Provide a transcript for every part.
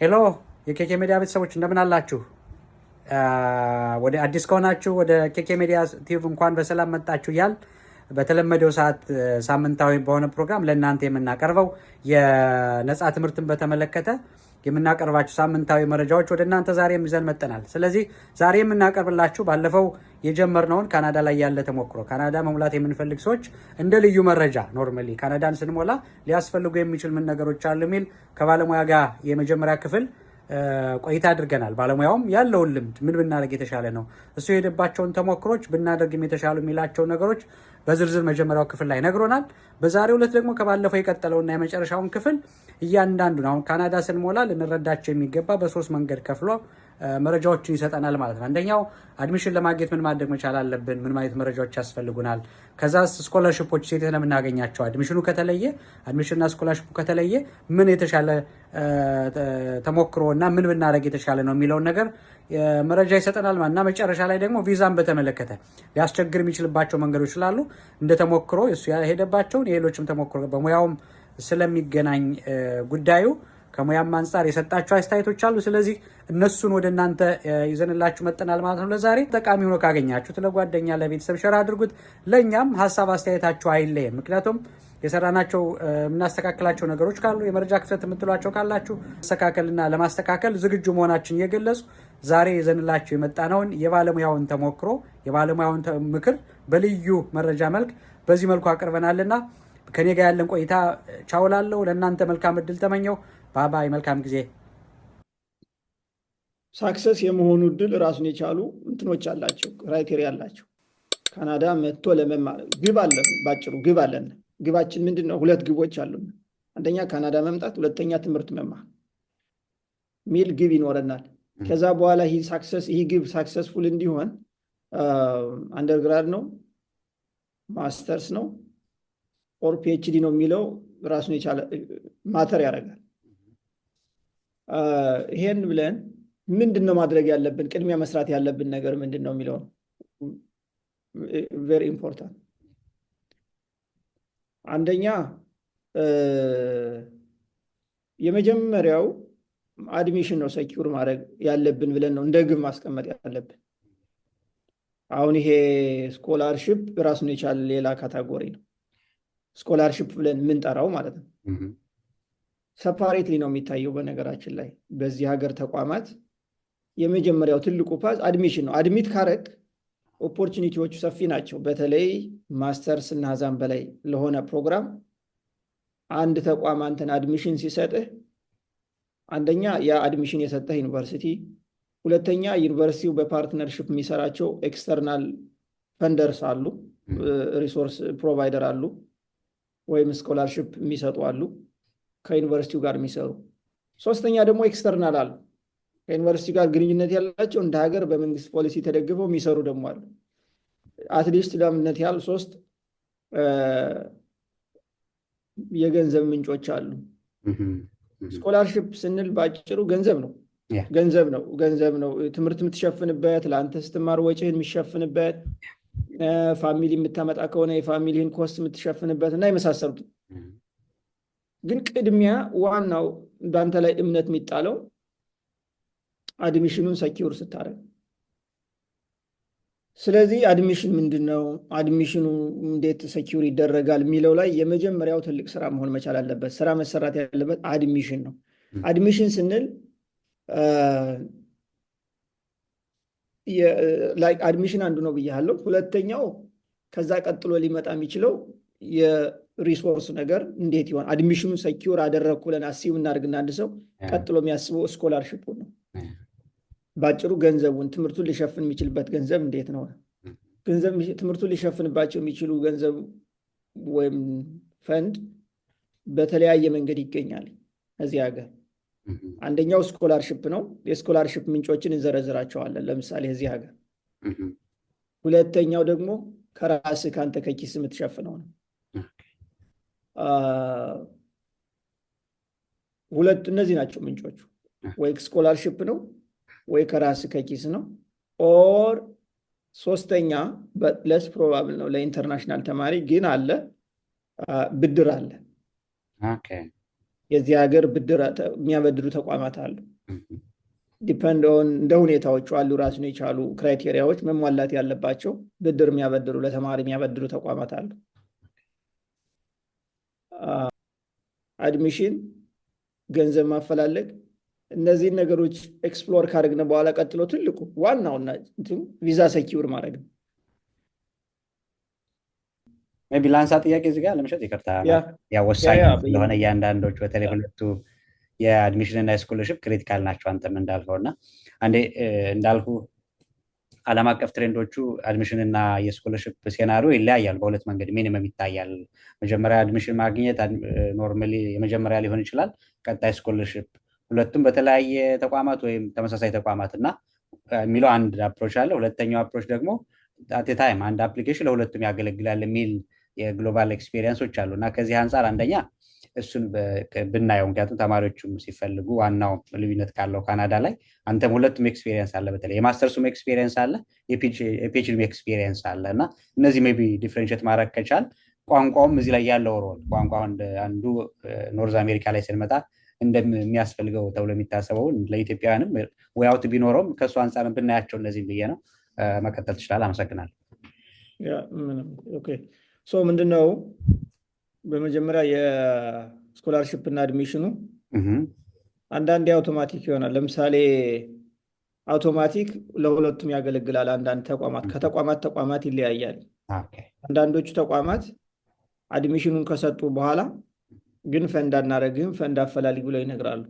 ሄሎ የኬኬ ሚዲያ ቤተሰቦች እንደምን አላችሁ? ወደ አዲስ ከሆናችሁ ወደ ኬኬ ሚዲያ ቲቪ እንኳን በሰላም መጣችሁ እያል በተለመደው ሰዓት ሳምንታዊ በሆነ ፕሮግራም ለእናንተ የምናቀርበው የነፃ ትምህርትን በተመለከተ የምናቀርባችሁ ሳምንታዊ መረጃዎች ወደ እናንተ ዛሬ ይዘን መጥተናል። ስለዚህ ዛሬ የምናቀርብላችሁ ባለፈው የጀመርነውን ካናዳ ላይ ያለ ተሞክሮ ካናዳ መሙላት የምንፈልግ ሰዎች እንደ ልዩ መረጃ ኖርማሊ ካናዳን ስንሞላ ሊያስፈልጉ የሚችል ምን ነገሮች አሉ የሚል ከባለሙያ ጋር የመጀመሪያ ክፍል ቆይታ አድርገናል። ባለሙያውም ያለውን ልምድ ምን ብናደርግ የተሻለ ነው፣ እሱ የሄደባቸውን ተሞክሮች ብናደርግም የተሻሉ የሚላቸው ነገሮች በዝርዝር መጀመሪያው ክፍል ላይ ነግሮናል። በዛሬው ዕለት ደግሞ ከባለፈው የቀጠለውና የመጨረሻውን ክፍል እያንዳንዱን አሁን ካናዳ ስንሞላ ልንረዳቸው የሚገባ በሶስት መንገድ ከፍሎ መረጃዎችን ይሰጠናል ማለት ነው። አንደኛው አድሚሽን ለማግኘት ምን ማድረግ መቻል አለብን፣ ምን ማለት መረጃዎች ያስፈልጉናል። ከዛ ስኮላርሺፖች ሴት ነው የምናገኛቸው። አድሚሽኑ ከተለየ አድሚሽንና ስኮላርሺፑ ከተለየ ምን የተሻለ ተሞክሮ እና ምን ብናደርግ የተሻለ ነው የሚለውን ነገር መረጃ ይሰጠናል ማለት እና መጨረሻ ላይ ደግሞ ቪዛን በተመለከተ ሊያስቸግር የሚችልባቸው መንገዶች ስላሉ እንደ ተሞክሮ እሱ ያሄደባቸውን የሌሎችም ተሞክሮ በሙያውም ስለሚገናኝ ጉዳዩ ከሙያም አንጻር የሰጣቸው አስተያየቶች አሉ። ስለዚህ እነሱን ወደ እናንተ ይዘንላችሁ መጥተናል ማለት ነው። ለዛሬ ጠቃሚ ሆኖ ካገኛችሁት ለጓደኛ ለቤተሰብ ሸር አድርጉት። ለእኛም ሀሳብ አስተያየታችሁ አይለየን። ምክንያቱም የሰራናቸው የምናስተካከላቸው ነገሮች ካሉ የመረጃ ክፍተት የምትሏቸው ካላችሁ ማስተካከልና ለማስተካከል ዝግጁ መሆናችን እየገለጹ ዛሬ ይዘንላችሁ የመጣነውን የባለሙያውን ተሞክሮ የባለሙያውን ምክር በልዩ መረጃ መልክ በዚህ መልኩ አቅርበናልና ከኔ ጋር ያለን ቆይታ ቻውላለሁ። ለእናንተ መልካም እድል ተመኘው። ባባይ፣ መልካም ጊዜ። ሳክሰስ የመሆኑ እድል ራሱን የቻሉ እንትኖች አላቸው፣ ክራይቴሪያ አላቸው። ካናዳ መጥቶ ለመማር ግብ አለን። ባጭሩ ግብ አለን። ግባችን ምንድን ነው? ሁለት ግቦች አሉን። አንደኛ ካናዳ መምጣት፣ ሁለተኛ ትምህርት መማር ሚል ግብ ይኖረናል። ከዛ በኋላ ይህ ግብ ሳክሰስፉል እንዲሆን አንደርግራድ ነው ማስተርስ ነው ኦር ፒኤችዲ ነው የሚለው ራሱን የቻለ ማተር ያደርጋል። ይሄን ብለን ምንድን ነው ማድረግ ያለብን፣ ቅድሚያ መስራት ያለብን ነገር ምንድን ነው የሚለው ቬሪ ኢምፖርታንት። አንደኛ የመጀመሪያው አድሚሽን ነው ሴኪውር ማድረግ ያለብን ብለን ነው እንደ ግብ ማስቀመጥ ያለብን። አሁን ይሄ ስኮላርሽፕ ራሱን የቻለ ሌላ ካታጎሪ ነው። ስኮላርሽፕ ብለን የምንጠራው ማለት ነው። ሰፓሬትሊ ነው የሚታየው። በነገራችን ላይ በዚህ ሀገር ተቋማት የመጀመሪያው ትልቁ ፓዝ አድሚሽን ነው። አድሚት ካረግ ኦፖርቹኒቲዎቹ ሰፊ ናቸው። በተለይ ማስተርስ እና ዛም በላይ ለሆነ ፕሮግራም አንድ ተቋም አንተን አድሚሽን ሲሰጥህ አንደኛ ያ አድሚሽን የሰጠህ ዩኒቨርሲቲ፣ ሁለተኛ ዩኒቨርሲቲው በፓርትነርሽፕ የሚሰራቸው ኤክስተርናል ፈንደርስ አሉ፣ ሪሶርስ ፕሮቫይደር አሉ፣ ወይም ስኮላርሽፕ የሚሰጡ አሉ ከዩኒቨርሲቲው ጋር የሚሰሩ። ሶስተኛ ደግሞ ኤክስተርናል አሉ ከዩኒቨርሲቲ ጋር ግንኙነት ያላቸው እንደ ሀገር በመንግስት ፖሊሲ ተደግፈው የሚሰሩ ደግሞ አሉ። አትሊስት ለምነት ያህል ሶስት የገንዘብ ምንጮች አሉ። ስኮላርሽፕ ስንል ባጭሩ ገንዘብ ነው። ገንዘብ ነው ትምህርት የምትሸፍንበት፣ ለአንተ ስትማር ወጪህን የሚሸፍንበት፣ ፋሚሊ የምታመጣ ከሆነ የፋሚሊህን ኮስት የምትሸፍንበት እና የመሳሰሉት። ግን ቅድሚያ ዋናው በአንተ ላይ እምነት የሚጣለው አድሚሽኑን ሰኪውር ስታደርግ። ስለዚህ አድሚሽን ምንድን ነው፣ አድሚሽኑ እንዴት ሰኪውር ይደረጋል የሚለው ላይ የመጀመሪያው ትልቅ ስራ መሆን መቻል አለበት። ስራ መሰራት ያለበት አድሚሽን ነው። አድሚሽን ስንል አድሚሽን አንዱ ነው ብያለሁ። ሁለተኛው ከዛ ቀጥሎ ሊመጣ የሚችለው የሪሶርስ ነገር እንዴት ይሆን። አድሚሽኑ ሰኪውር አደረግኩ ብለን አሲብ እናድርግና አንድ ሰው ቀጥሎ የሚያስበው ስኮላርሽፑ ነው። ባጭሩ ገንዘቡን ትምህርቱን ሊሸፍን የሚችልበት ገንዘብ እንዴት ነው። ትምህርቱን ሊሸፍንባቸው የሚችሉ ገንዘብ ወይም ፈንድ በተለያየ መንገድ ይገኛል እዚህ ሀገር። አንደኛው ስኮላርሽፕ ነው። የስኮላርሽፕ ምንጮችን እንዘረዝራቸዋለን ለምሳሌ እዚህ ሀገር። ሁለተኛው ደግሞ ከራስህ ከአንተ ከኪስ የምትሸፍነው ነው። እነዚህ ናቸው ምንጮቹ። ወይ ስኮላርሽፕ ነው ወይ ከራስ ከኪስ ነው። ኦር ሶስተኛ ለስ ፕሮባብል ነው ለኢንተርናሽናል ተማሪ ግን አለ ብድር አለ። የዚህ ሀገር ብድር የሚያበድሩ ተቋማት አሉ። ዲፐንድ ኦን እንደ ሁኔታዎቹ አሉ ራሱን የቻሉ ክራይቴሪያዎች መሟላት ያለባቸው ብድር የሚያበድሩ ለተማሪ የሚያበድሩ ተቋማት አሉ። አድሚሽን፣ ገንዘብ ማፈላለግ፣ እነዚህን ነገሮች ኤክስፕሎር ካደረግን በኋላ ቀጥሎ ትልቁ ዋናውና ቪዛ ሰኪውር ማድረግ ነው። ቢ ላንሳ ጥያቄ እዚህ ጋር ለመሸጥ ይቅርታ፣ ወሳኝ ስለሆነ እያንዳንዶች በተለይ ሁለቱ የአድሚሽን እና የስኮለርሽፕ ክሪቲካል ናቸው። አንተም እንዳልከው እና አንዴ እንዳልኩ ዓለም አቀፍ ትሬንዶቹ አድሚሽን እና የስኮለርሽፕ ሴናሪዮ ይለያያል። በሁለት መንገድ ሚኒመም ይታያል። መጀመሪያ አድሚሽን ማግኘት ኖርማሊ የመጀመሪያ ሊሆን ይችላል። ቀጣይ ስኮለርሽፕ፣ ሁለቱም በተለያየ ተቋማት ወይም ተመሳሳይ ተቋማት እና የሚለው አንድ አፕሮች አለ። ሁለተኛው አፕሮች ደግሞ አት ታይም አንድ አፕሊኬሽን ለሁለቱም ያገለግላል የሚል የግሎባል ኤክስፔሪየንሶች አሉ እና ከዚህ አንጻር አንደኛ እሱን ብናየው፣ ምክንያቱም ተማሪዎቹም ሲፈልጉ ዋናው ልዩነት ካለው ካናዳ ላይ አንተም ሁለቱም ኤክስፔሪየንስ አለ፣ በተለይ የማስተርሱም ኤክስፔሪየንስ አለ፣ የፒኤችዲም ኤክስፔሪየንስ አለ እና እነዚህ ሜይ ቢ ዲፍረንሽት ማድረግ ከቻል ቋንቋውም እዚህ ላይ ያለው ሮል ቋንቋ አንዱ ኖርዝ አሜሪካ ላይ ስንመጣ እንደሚያስፈልገው ተብሎ የሚታሰበውን ለኢትዮጵያውያንም ወያውት ቢኖረውም ከእሱ አንጻር ብናያቸው እነዚህም ብዬ ነው። መቀጠል ትችላለህ። አመሰግናለሁ። ምንድነው በመጀመሪያ የስኮላርሽፕ እና አድሚሽኑ አንዳንዴ አውቶማቲክ ይሆናል። ለምሳሌ አውቶማቲክ ለሁለቱም ያገለግላል። አንዳንድ ተቋማት ከተቋማት ይለያያል። አንዳንዶቹ ተቋማት አድሚሽኑን ከሰጡ በኋላ ግን ፈንድ አናረግህም፣ ፈንድ አፈላልግ ብለው ይነግራሉ።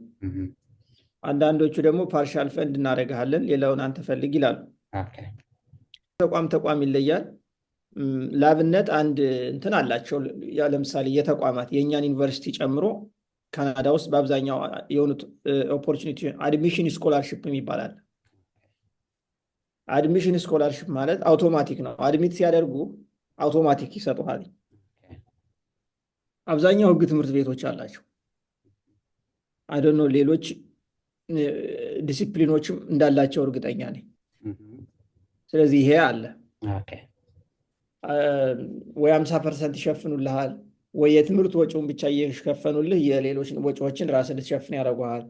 አንዳንዶቹ ደግሞ ፓርሻል ፈንድ እናደርግሃለን፣ ሌላውን አንተ ፈልግ ይላሉ። ተቋም ይለያል። ላብነት አንድ እንትን አላቸው። ለምሳሌ የተቋማት የእኛን ዩኒቨርሲቲ ጨምሮ ካናዳ ውስጥ በአብዛኛው የሆኑት ኦፖርቹኒቲ አድሚሽን ስኮላርሽፕ ይባላል። አድሚሽን ስኮላርሽፕ ማለት አውቶማቲክ ነው። አድሚት ሲያደርጉ አውቶማቲክ ይሰጡሃል። አብዛኛው ህግ ትምህርት ቤቶች አላቸው። አይደኖ ሌሎች ዲሲፕሊኖችም እንዳላቸው እርግጠኛ ነኝ። ስለዚህ ይሄ አለ ወይ 50% ይሸፍኑልሃል፣ ወይ የትምህርት ወጪውን ብቻ እየሸፈኑልህ የሌሎች ወጪዎችን ራስህ ልትሸፍን ያደርጉሃል።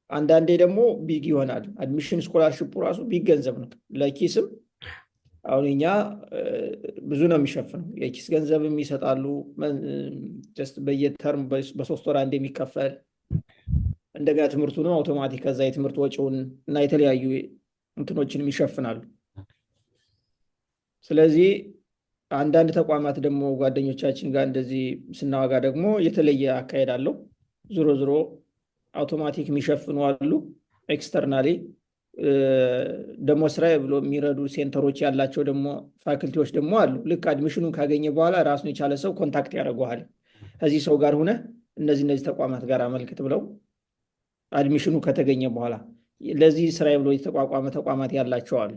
አንዳንዴ ደግሞ ቢግ ይሆናል። አድሚሽን ስኮላርሽፑ ራሱ ቢግ ገንዘብ ነው ለኪስም። አሁን እኛ ብዙ ነው የሚሸፍነው። የኪስ ገንዘብም ይሰጣሉ፣ በየተርም በ3 ወር አንድ የሚከፈል እንደገና ትምህርቱንም አውቶማቲክ ከዛ የትምህርት ወጪውን እና የተለያዩ እንትኖችንም ይሸፍናሉ። ስለዚህ አንዳንድ ተቋማት ደግሞ ጓደኞቻችን ጋር እንደዚህ ስናዋጋ ደግሞ የተለየ አካሄድ አለው። ዞሮ ዞሮ አውቶማቲክ የሚሸፍኑ አሉ። ኤክስተርናሊ ደግሞ ስራ ብሎ የሚረዱ ሴንተሮች ያላቸው ደግሞ ፋክልቲዎች ደግሞ አሉ። ልክ አድሚሽኑን ካገኘ በኋላ ራሱን የቻለ ሰው ኮንታክት ያደርገዋል። ከዚህ ሰው ጋር ሆነ እነዚህ ተቋማት ጋር አመልክት ብለው አድሚሽኑ ከተገኘ በኋላ ለዚህ ስራ ብሎ የተቋቋመ ተቋማት ያላቸው አሉ።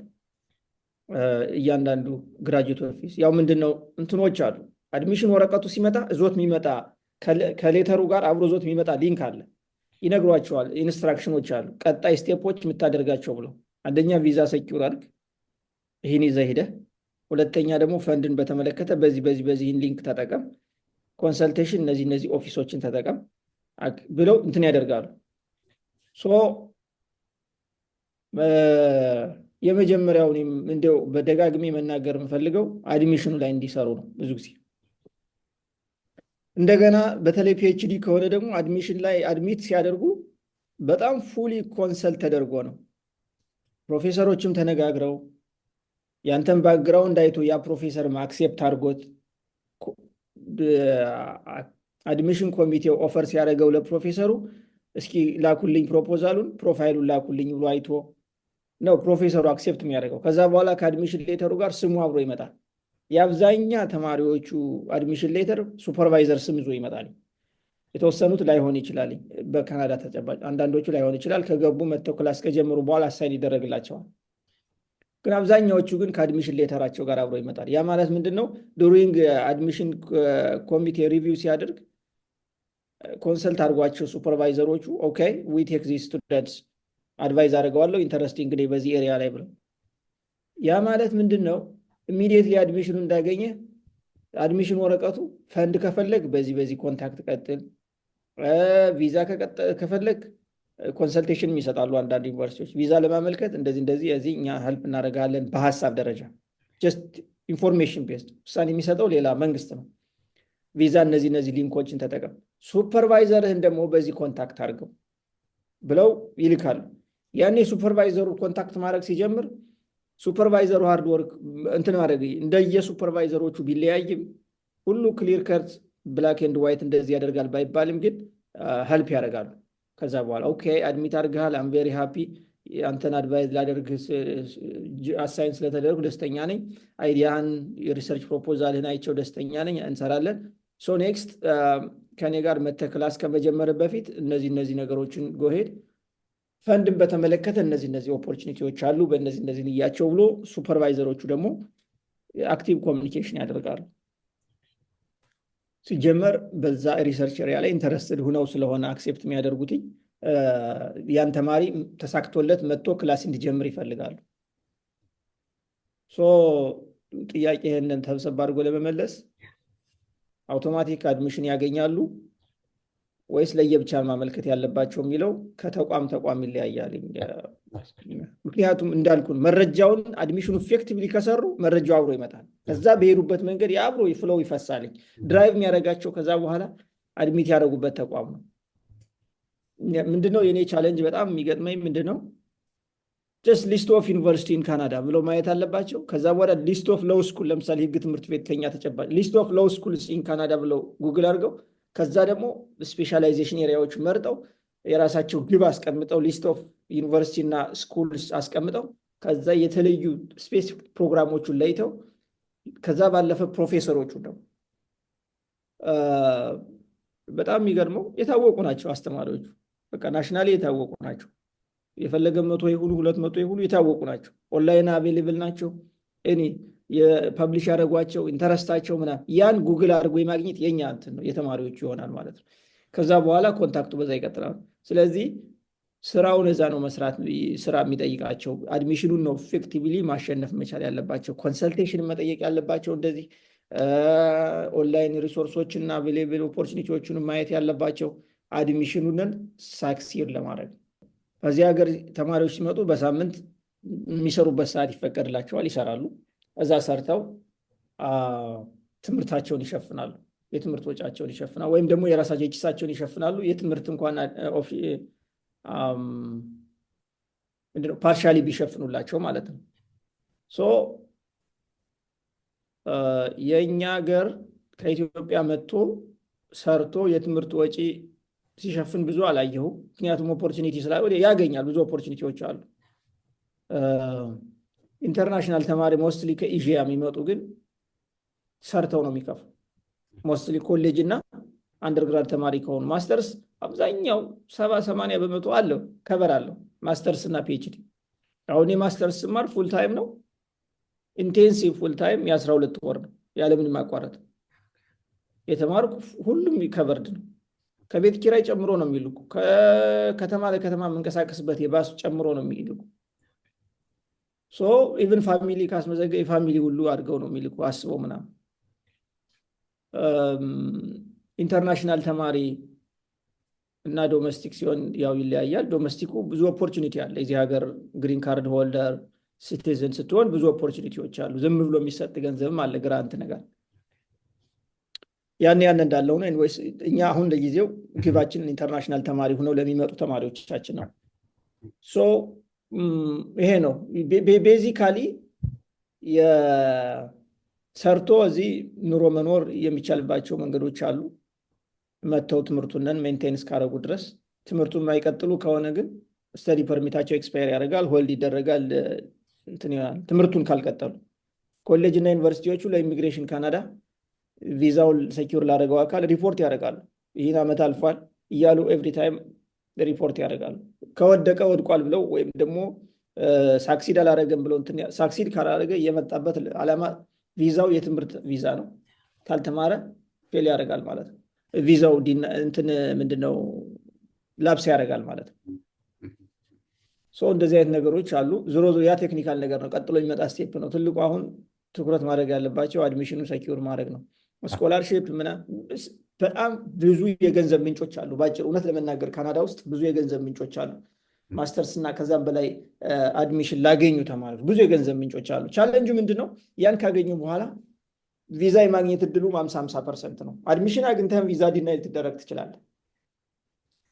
እያንዳንዱ ግራጁዌት ኦፊስ ያው ምንድነው እንትኖች አሉ። አድሚሽን ወረቀቱ ሲመጣ እዞት የሚመጣ ከሌተሩ ጋር አብሮ ዞት የሚመጣ ሊንክ አለ። ይነግሯቸዋል። ኢንስትራክሽኖች አሉ፣ ቀጣይ ስቴፖች የምታደርጋቸው ብለው። አንደኛ ቪዛ ሰኪውር አድርግ፣ ይህን ይዘህ ሄደህ። ሁለተኛ ደግሞ ፈንድን በተመለከተ በዚህን ሊንክ ተጠቀም፣ ኮንሰልቴሽን እነዚህ ኦፊሶችን ተጠቀም ብለው እንትን ያደርጋሉ። የመጀመሪያውን እንደው በደጋግሜ መናገር የምፈልገው አድሚሽኑ ላይ እንዲሰሩ ነው። ብዙ ጊዜ እንደገና በተለይ ፒኤችዲ ከሆነ ደግሞ አድሚሽን ላይ አድሚት ሲያደርጉ በጣም ፉሊ ኮንሰልት ተደርጎ ነው። ፕሮፌሰሮችም ተነጋግረው ያንተን ባክግራውንድ አይቶ ያ ፕሮፌሰር አክሴፕት አድርጎት አድሚሽን ኮሚቴው ኦፈር ሲያደርገው ለፕሮፌሰሩ እስኪ ላኩልኝ ፕሮፖዛሉን ፕሮፋይሉን ላኩልኝ ብሎ አይቶ ነው ፕሮፌሰሩ አክሴፕት የሚያደርገው። ከዛ በኋላ ከአድሚሽን ሌተሩ ጋር ስሙ አብሮ ይመጣል። የአብዛኛ ተማሪዎቹ አድሚሽን ሌተር ሱፐርቫይዘር ስም ይዞ ይመጣል። የተወሰኑት ላይሆን ይችላል፣ በካናዳ ተጨባጭ አንዳንዶቹ ላይሆን ይችላል። ከገቡ መጥተው ክላስ ከጀመሩ በኋላ አሳይን ይደረግላቸዋል። ግን አብዛኛዎቹ ግን ከአድሚሽን ሌተራቸው ጋር አብሮ ይመጣል። ያ ማለት ምንድን ነው? ዱሪንግ አድሚሽን ኮሚቴ ሪቪው ሲያደርግ ኮንሰልት አድርጓቸው ሱፐርቫይዘሮቹ ኦኬ ዊ ቴክ ዚስ ስቱደንትስ አድቫይዝ አድርገዋለሁ ኢንተረስቲንግ በዚህ ኤሪያ ላይ ብለው። ያ ማለት ምንድን ነው? ኢሚዲየትሊ አድሚሽኑ እንዳገኘ አድሚሽን ወረቀቱ ፈንድ ከፈለግ በዚህ ኮንታክት ቀጥል፣ ቪዛ ከፈለግ ኮንሰልቴሽን ይሰጣሉ አንዳንድ ዩኒቨርሲቲዎች። ቪዛ ለማመልከት እንደዚህ እዚህ እኛ ሄልፕ እናደርጋለን በሀሳብ ደረጃ። ጀስት ኢንፎርሜሽን ቤስድ ውሳኔ የሚሰጠው ሌላ መንግስት ነው። ቪዛ እነዚህ ሊንኮችን ተጠቀም፣ ሱፐርቫይዘርህን ደግሞ በዚህ ኮንታክት አድርገው ብለው ይልካሉ። ያኔ ሱፐርቫይዘሩ ኮንታክት ማድረግ ሲጀምር ሱፐርቫይዘሩ ሃርድ ወርክ እንትን ማድረግ እንደየ ሱፐርቫይዘሮቹ ቢለያይም ሁሉ ክሊር ከት ብላክ ኤንድ ዋይት እንደዚህ ያደርጋል ባይባልም ግን ሄልፕ ያደርጋሉ። ከዛ በኋላ ኦኬ አድሚት አድርገሃል፣ አም ቬሪ ሃፒ፣ አንተን አድቫይዝ ላደርግ አሳይን ስለተደረጉ ደስተኛ ነኝ፣ አይዲያን የሪሰርች ፕሮፖዛልህን አይቸው ደስተኛ ነኝ፣ እንሰራለን። ሶ ኔክስት ከኔ ጋር መተህ ክላስ ከመጀመር በፊት እነዚህ ነገሮችን ጎሄድ፣ ፈንድን በተመለከተ እነዚህ ኦፖርቹኒቲዎች አሉ፣ በእነዚህ ልያቸው ብሎ ሱፐርቫይዘሮቹ ደግሞ አክቲቭ ኮሚኒኬሽን ያደርጋሉ። ሲጀመር በዛ ሪሰርች ኤሪያ ላይ ኢንተረስትድ ሁነው ስለሆነ አክሴፕት የሚያደርጉትኝ ያን ተማሪ ተሳክቶለት መጥቶ ክላስ እንዲጀምር ይፈልጋሉ። ሶ ጥያቄ ይህንን ተብሰብ አድርጎ ለመመለስ አውቶማቲክ አድሚሽን ያገኛሉ ወይስ ለየብቻ ማመልከት ያለባቸው የሚለው ከተቋም ይለያያል። ምክንያቱም እንዳልኩን መረጃውን አድሚሽኑ ኢፌክቲቭሊ ከሰሩ መረጃው አብሮ ይመጣል። ከዛ በሄዱበት መንገድ የአብሮ ፍሎው ይፈሳልኝ። ድራይቭ የሚያደርጋቸው ከዛ በኋላ አድሚት ያደረጉበት ተቋም ነው። ምንድነው የኔ ቻሌንጅ በጣም የሚገጥመኝ ምንድነው ጀስት ሊስት ኦፍ ዩኒቨርሲቲ ኢን ካናዳ ብለው ማየት አለባቸው። ከዛ በኋላ ሊስት ኦፍ ሎው ስኩል፣ ለምሳሌ ህግ ትምህርት ቤት ከኛ ተጨባጭ ሊስት ኦፍ ሎው ስኩልስ ኢን ካናዳ ብለው ጉግል አድርገው ከዛ ደግሞ ስፔሻላይዜሽን ኤሪያዎች መርጠው የራሳቸው ግብ አስቀምጠው ሊስት ኦፍ ዩኒቨርሲቲ እና ስኩልስ አስቀምጠው ከዛ የተለዩ ስፔሲፊክ ፕሮግራሞቹን ለይተው ከዛ ባለፈ ፕሮፌሰሮቹ ደግሞ በጣም የሚገርመው የታወቁ ናቸው አስተማሪዎቹ። በቃ ናሽናሊ የታወቁ ናቸው። የፈለገ 100 ይሁኑ 200 ይሁኑ የታወቁ ናቸው። ኦንላይን አቬሌብል ናቸው። እኔ የፐብሊሽ ያደረጓቸው ኢንተረስታቸው ምናምን ያን ጉግል አድርጎ የማግኘት የኛ እንትን ነው የተማሪዎቹ ይሆናል ማለት ነው። ከዛ በኋላ ኮንታክቱ በዛ ይቀጥላል። ስለዚህ ስራውን እዛ ነው መስራት ስራ የሚጠይቃቸው። አድሚሽኑን ነው ኢፌክቲቭሊ ማሸነፍ መቻል ያለባቸው። ኮንሰልቴሽን መጠየቅ ያለባቸው እንደዚህ ኦንላይን ሪሶርሶች እና አቬሌብል ኦፖርቹኒቲዎችን ማየት ያለባቸው አድሚሽኑንን ሳክሲር ለማድረግ። በዚህ ሀገር ተማሪዎች ሲመጡ በሳምንት የሚሰሩበት ሰዓት ይፈቀድላቸዋል፣ ይሰራሉ። እዛ ሰርተው ትምህርታቸውን ይሸፍናሉ፣ የትምህርት ወጫቸውን ይሸፍናሉ፣ ወይም ደግሞ የራሳቸው የኪሳቸውን ይሸፍናሉ። የትምህርት እንኳን ፓርሻሊ ቢሸፍኑላቸው ማለት ነው። ሶ የእኛ ሀገር ከኢትዮጵያ መጥቶ ሰርቶ የትምህርት ወጪ ሲሸፍን ብዙ አላየሁ። ምክንያቱም ኦፖርቹኒቲ ስላለ ያገኛል፣ ብዙ ኦፖርቹኒቲዎች አሉ። ኢንተርናሽናል ተማሪ ሞስትሊ ከኤዥያ የሚመጡ ግን ሰርተው ነው የሚከፍሉ። ሞስትሊ ኮሌጅ እና አንደርግራድ ተማሪ ከሆኑ ማስተርስ አብዛኛው 70-80 በመቶ አለው ከበር አለው ማስተርስ እና ፒኤችዲ። አሁን የማስተርስ ስማር ፉል ታይም ነው፣ ኢንቴንሲቭ ፉል ታይም የ12 ወር ነው ያለምንም ማቋረጥ የተማርኩ። ሁሉም ከቨርድ ነው። ከቤት ኪራይ ጨምሮ ነው የሚልኩ። ከከተማ ለከተማ የምንቀሳቀስበት የባስ ጨምሮ ነው የሚልኩ። ሶ ኢቨን ፋሚሊ ካስመዘገ የፋሚሊ ሁሉ አድርገው ነው የሚልኩ አስበው ምናምን። ኢንተርናሽናል ተማሪ እና ዶሜስቲክ ሲሆን ያው ይለያያል። ዶሜስቲኩ ብዙ ኦፖርቹኒቲ አለ። የዚህ ሀገር ግሪን ካርድ ሆልደር ሲቲዝን ስትሆን ብዙ ኦፖርቹኒቲዎች አሉ። ዝም ብሎ የሚሰጥ ገንዘብም አለ፣ ግራንት ነገር። ያን እንዳለው ነው። ኤኒዌይስ እኛ አሁን ለጊዜው ግባችን ኢንተርናሽናል ተማሪ ሆነው ለሚመጡ ተማሪዎቻችን ነው። ሶ ይሄ ነው ቤዚካሊ ሰርቶ እዚህ ኑሮ መኖር የሚቻልባቸው መንገዶች አሉ። መተው ትምህርቱንን ሜንቴን እስካደረጉ ድረስ። ትምህርቱን የማይቀጥሉ ከሆነ ግን ስተዲ ፐርሚታቸው ኤክስፓየር ያደርጋል፣ ሆልድ ይደረጋል፣ እንትን ይሆናል። ትምህርቱን ካልቀጠሉ ኮሌጅ እና ዩኒቨርሲቲዎቹ ለኢሚግሬሽን ካናዳ ቪዛውን ሴኪውር ላደረገው አካል ሪፖርት ያደርጋሉ። ይህን ዓመት አልፏል እያሉ ኤቭሪ ታይም ሪፖርት ያደርጋሉ። ከወደቀ ወድቋል ብለው ወይም ደግሞ ሳክሲድ አላደረገም ብለው ሳክሲድ ካላደረገ የመጣበት ዓላማ ቪዛው የትምህርት ቪዛ ነው፣ ካልተማረ ፌል ያደርጋል ማለት ነው። ቪዛው እንትን ምንድነው ላፕስ ያደርጋል ማለት ነው። ሶ እንደዚህ አይነት ነገሮች አሉ። ዞሮ ያ ቴክኒካል ነገር ነው። ቀጥሎ የሚመጣ ስቴፕ ነው። ትልቁ አሁን ትኩረት ማድረግ ያለባቸው አድሚሽኑ ሴኪውር ማድረግ ነው። ስኮላርሺፕ በጣም ብዙ የገንዘብ ምንጮች አሉ። ባጭር እውነት ለመናገር ካናዳ ውስጥ ብዙ የገንዘብ ምንጮች አሉ። ማስተርስ እና ከዛም በላይ አድሚሽን ላገኙ ተማሪዎች ብዙ የገንዘብ ምንጮች አሉ። ቻለንጁ ምንድን ነው? ያን ካገኙ በኋላ ቪዛ የማግኘት እድሉ 50% ነው። አድሚሽን አግኝተህም ቪዛ ዲናይ ልትደረግ ትችላለህ።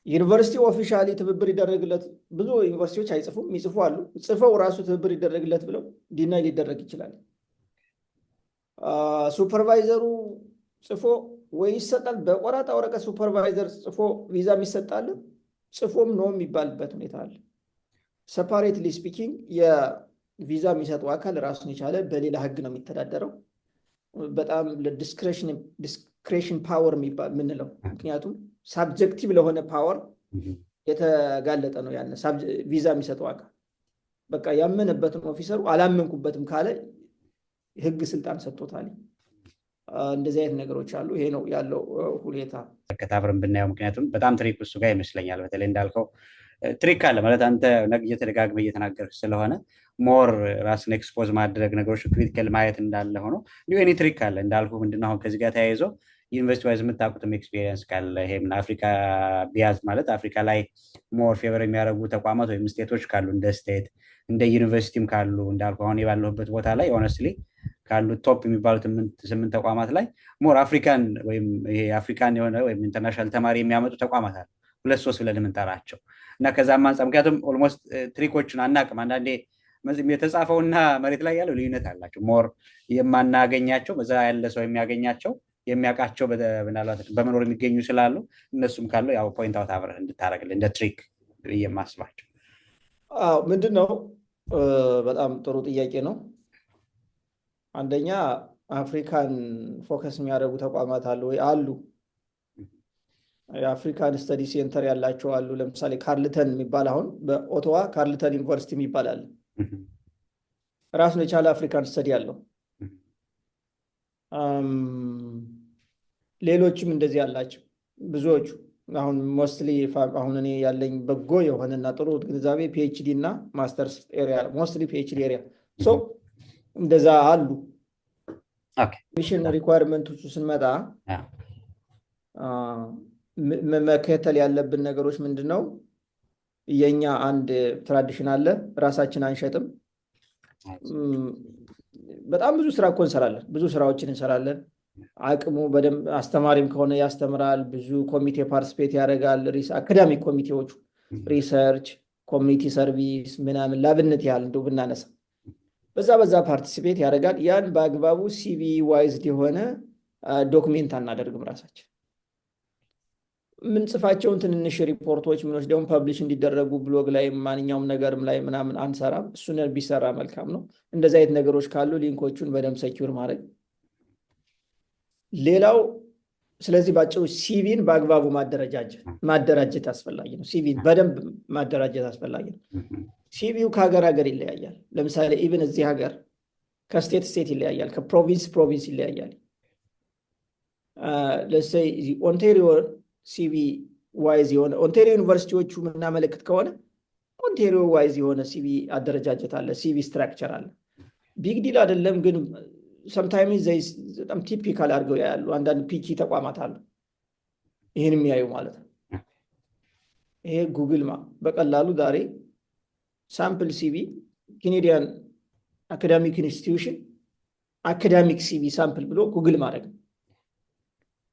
ዩኒቨርሲቲ ኦፊሻሊ ትብብር ይደረግለት፣ ብዙ ዩኒቨርሲቲዎች አይጽፉም፣ የሚጽፉ አሉ። ጽፈው ራሱ ትብብር ይደረግለት ብለው ዲናይ ሊደረግ ይችላል። ሱፐርቫይዘሩ ጽፎ ወይ ይሰጣል፣ በቆራጣ ወረቀት ሱፐርቫይዘር ጽፎ ቪዛ ይሰጣል፣ ጽፎም ነው የሚባልበት ሁኔታ አለ። ሰፓሬትሊ ስፒኪንግ የቪዛ የሚሰጠው አካል ራሱን የቻለ በሌላ ህግ ነው የሚተዳደረው። በጣም ለዲስክሬሽን ፓወር የሚባል ምንለው፣ ምክንያቱም ሳብጀክቲቭ ለሆነ ፓወር የተጋለጠ ነው። ያን ቪዛ የሚሰጠው አካል በቃ ያመነበትን ኦፊሰሩ አላመንኩበትም ካለ ህግ ስልጣን ሰጥቶታል። እንደዚህ አይነት ነገሮች አሉ። ይሄ ነው ያለው ሁኔታ። ከታብረን ብናየው ምክንያቱም በጣም ትሪክ እሱ ጋር ይመስለኛል። በተለይ እንዳልከው ትሪክ አለ ማለት አንተ እየተደጋግመህ እየተናገርክ ስለሆነ ሞር ራስን ኤክስፖዝ ማድረግ ነገሮች ክሪቲካል ማየት እንዳለ ሆኖ እንዲሁ እኔ ትሪክ አለ እንዳልኩ ምንድነው አሁን ከዚህ ጋር ተያይዞ ዩኒቨርሲቲ ዋይዝ የምታውቁትም ኤክስፔሪየንስ ካለ ይሄም አፍሪካ ቢያዝ ማለት አፍሪካ ላይ ሞር ፌቨር የሚያደርጉ ተቋማት ወይም ስቴቶች ካሉ እንደ ስቴት እንደ ዩኒቨርሲቲም ካሉ እንዳልኩ አሁን ባለሁበት ቦታ ላይ ሆነስትሊ ካሉት ቶፕ የሚባሉት 8 ተቋማት ላይ ሞር አፍሪካን ወይም ይሄ አፍሪካን የሆነ ወይም ኢንተርናሽናል ተማሪ የሚያመጡ ተቋማት አሉ 2-3 ብለን የምንጠራቸው እና ከዛም አንጻር ምክንያቱም ኦልሞስት ትሪኮችን አናቅም። አንዳንዴ የተጻፈውና መሬት ላይ ያለው ልዩነት አላቸው። ሞር የማናገኛቸው በዛ ያለ ሰው የሚያገኛቸው የሚያውቃቸው ምናልባት በመኖር የሚገኙ ስላሉ እነሱም ካለው ያው ፖይንት አውት አብረህ እንድታረግልህ እንደ ትሪክ የማስባቸው። ምንድን ነው በጣም ጥሩ ጥያቄ ነው። አንደኛ አፍሪካን ፎከስ የሚያደርጉ ተቋማት አሉ ወይ? አሉ። የአፍሪካን ስተዲ ሴንተር ያላቸው አሉ። ለምሳሌ ካርልተን የሚባል አሁን በኦቶዋ ካርልተን ዩኒቨርሲቲ የሚባል አለ። ራሱን የቻለ አፍሪካን ስተዲ አለው። ሌሎችም እንደዚህ ያላቸው ብዙዎቹ አሁን ሞስትሊ አሁን እኔ ያለኝ በጎ የሆነና ጥሩ ግንዛቤ ፒኤችዲ እና ማስተርስ ኤሪያ ሞስትሊ ፒኤችዲ ኤሪያ እንደዛ አሉ። ሚሽን ሪኳየርመንቶቹ ስንመጣ መከተል ያለብን ነገሮች ምንድነው? የኛ አንድ ትራዲሽን አለ፣ ራሳችን አንሸጥም። በጣም ብዙ ስራ እኮ እንሰራለን፣ ብዙ ስራዎችን እንሰራለን። አቅሙ በደንብ አስተማሪም ከሆነ ያስተምራል፣ ብዙ ኮሚቴ ፓርቲስፔት ያደርጋል። አካዳሚክ ኮሚቴዎቹ ሪሰርች፣ ኮሚኒቲ ሰርቪስ ምናምን ላብነት ያህል እንደው ብናነሳ በዛ ፓርቲሲፔት ያደርጋል። ያን በአግባቡ ሲቪ ዋይዝድ የሆነ ዶክሜንት አናደርግም። ራሳችን ምንጽፋቸውን ትንንሽ ሪፖርቶች ምኖች ደግሞ ፐብሊሽ እንዲደረጉ ብሎግ ላይ ማንኛውም ነገርም ላይ ምናምን አንሰራም። እሱን ቢሰራ መልካም ነው። እንደዚህ አይነት ነገሮች ካሉ ሊንኮቹን በደንብ ሰኪውር ማድረግ። ሌላው ስለዚህ ባጭሩ ሲቪን በአግባቡ ማደራጀት አስፈላጊ ነው። ሲቪን በደንብ ማደራጀት አስፈላጊ ነው። ሲቪው ከሀገር ሀገር ይለያያል። ለምሳሌ ኢቭን እዚህ ሀገር ከስቴት ስቴት ይለያያል፣ ከፕሮቪንስ ፕሮቪንስ ይለያያል። ለሰይ ኦንታሪዮ ሲቪ ዋይዝ የሆነ ኦንታሪዮ ዩኒቨርሲቲዎቹ ምናመለክት ከሆነ ኦንታሪዮ ዋይዝ የሆነ ሲቪ አደረጃጀት አለ፣ ሲቪ ስትራክቸር አለ። ቢግ ዲል አይደለም ግን ሰምታይምስ በጣም ቲፒካል አድርገው ያሉ አንዳንድ ፒኪ ተቋማት አሉ ይህን የሚያዩ ማለት ነው። ይሄ ጉግል በቀላሉ ዛሬ ሳምፕል ሲቪ ኬኔዲያን አካዳሚክ ኢንስቲትዩሽን አካዳሚክ ሲቪ ሳምፕል ብሎ ጉግል ማድረግ ነው።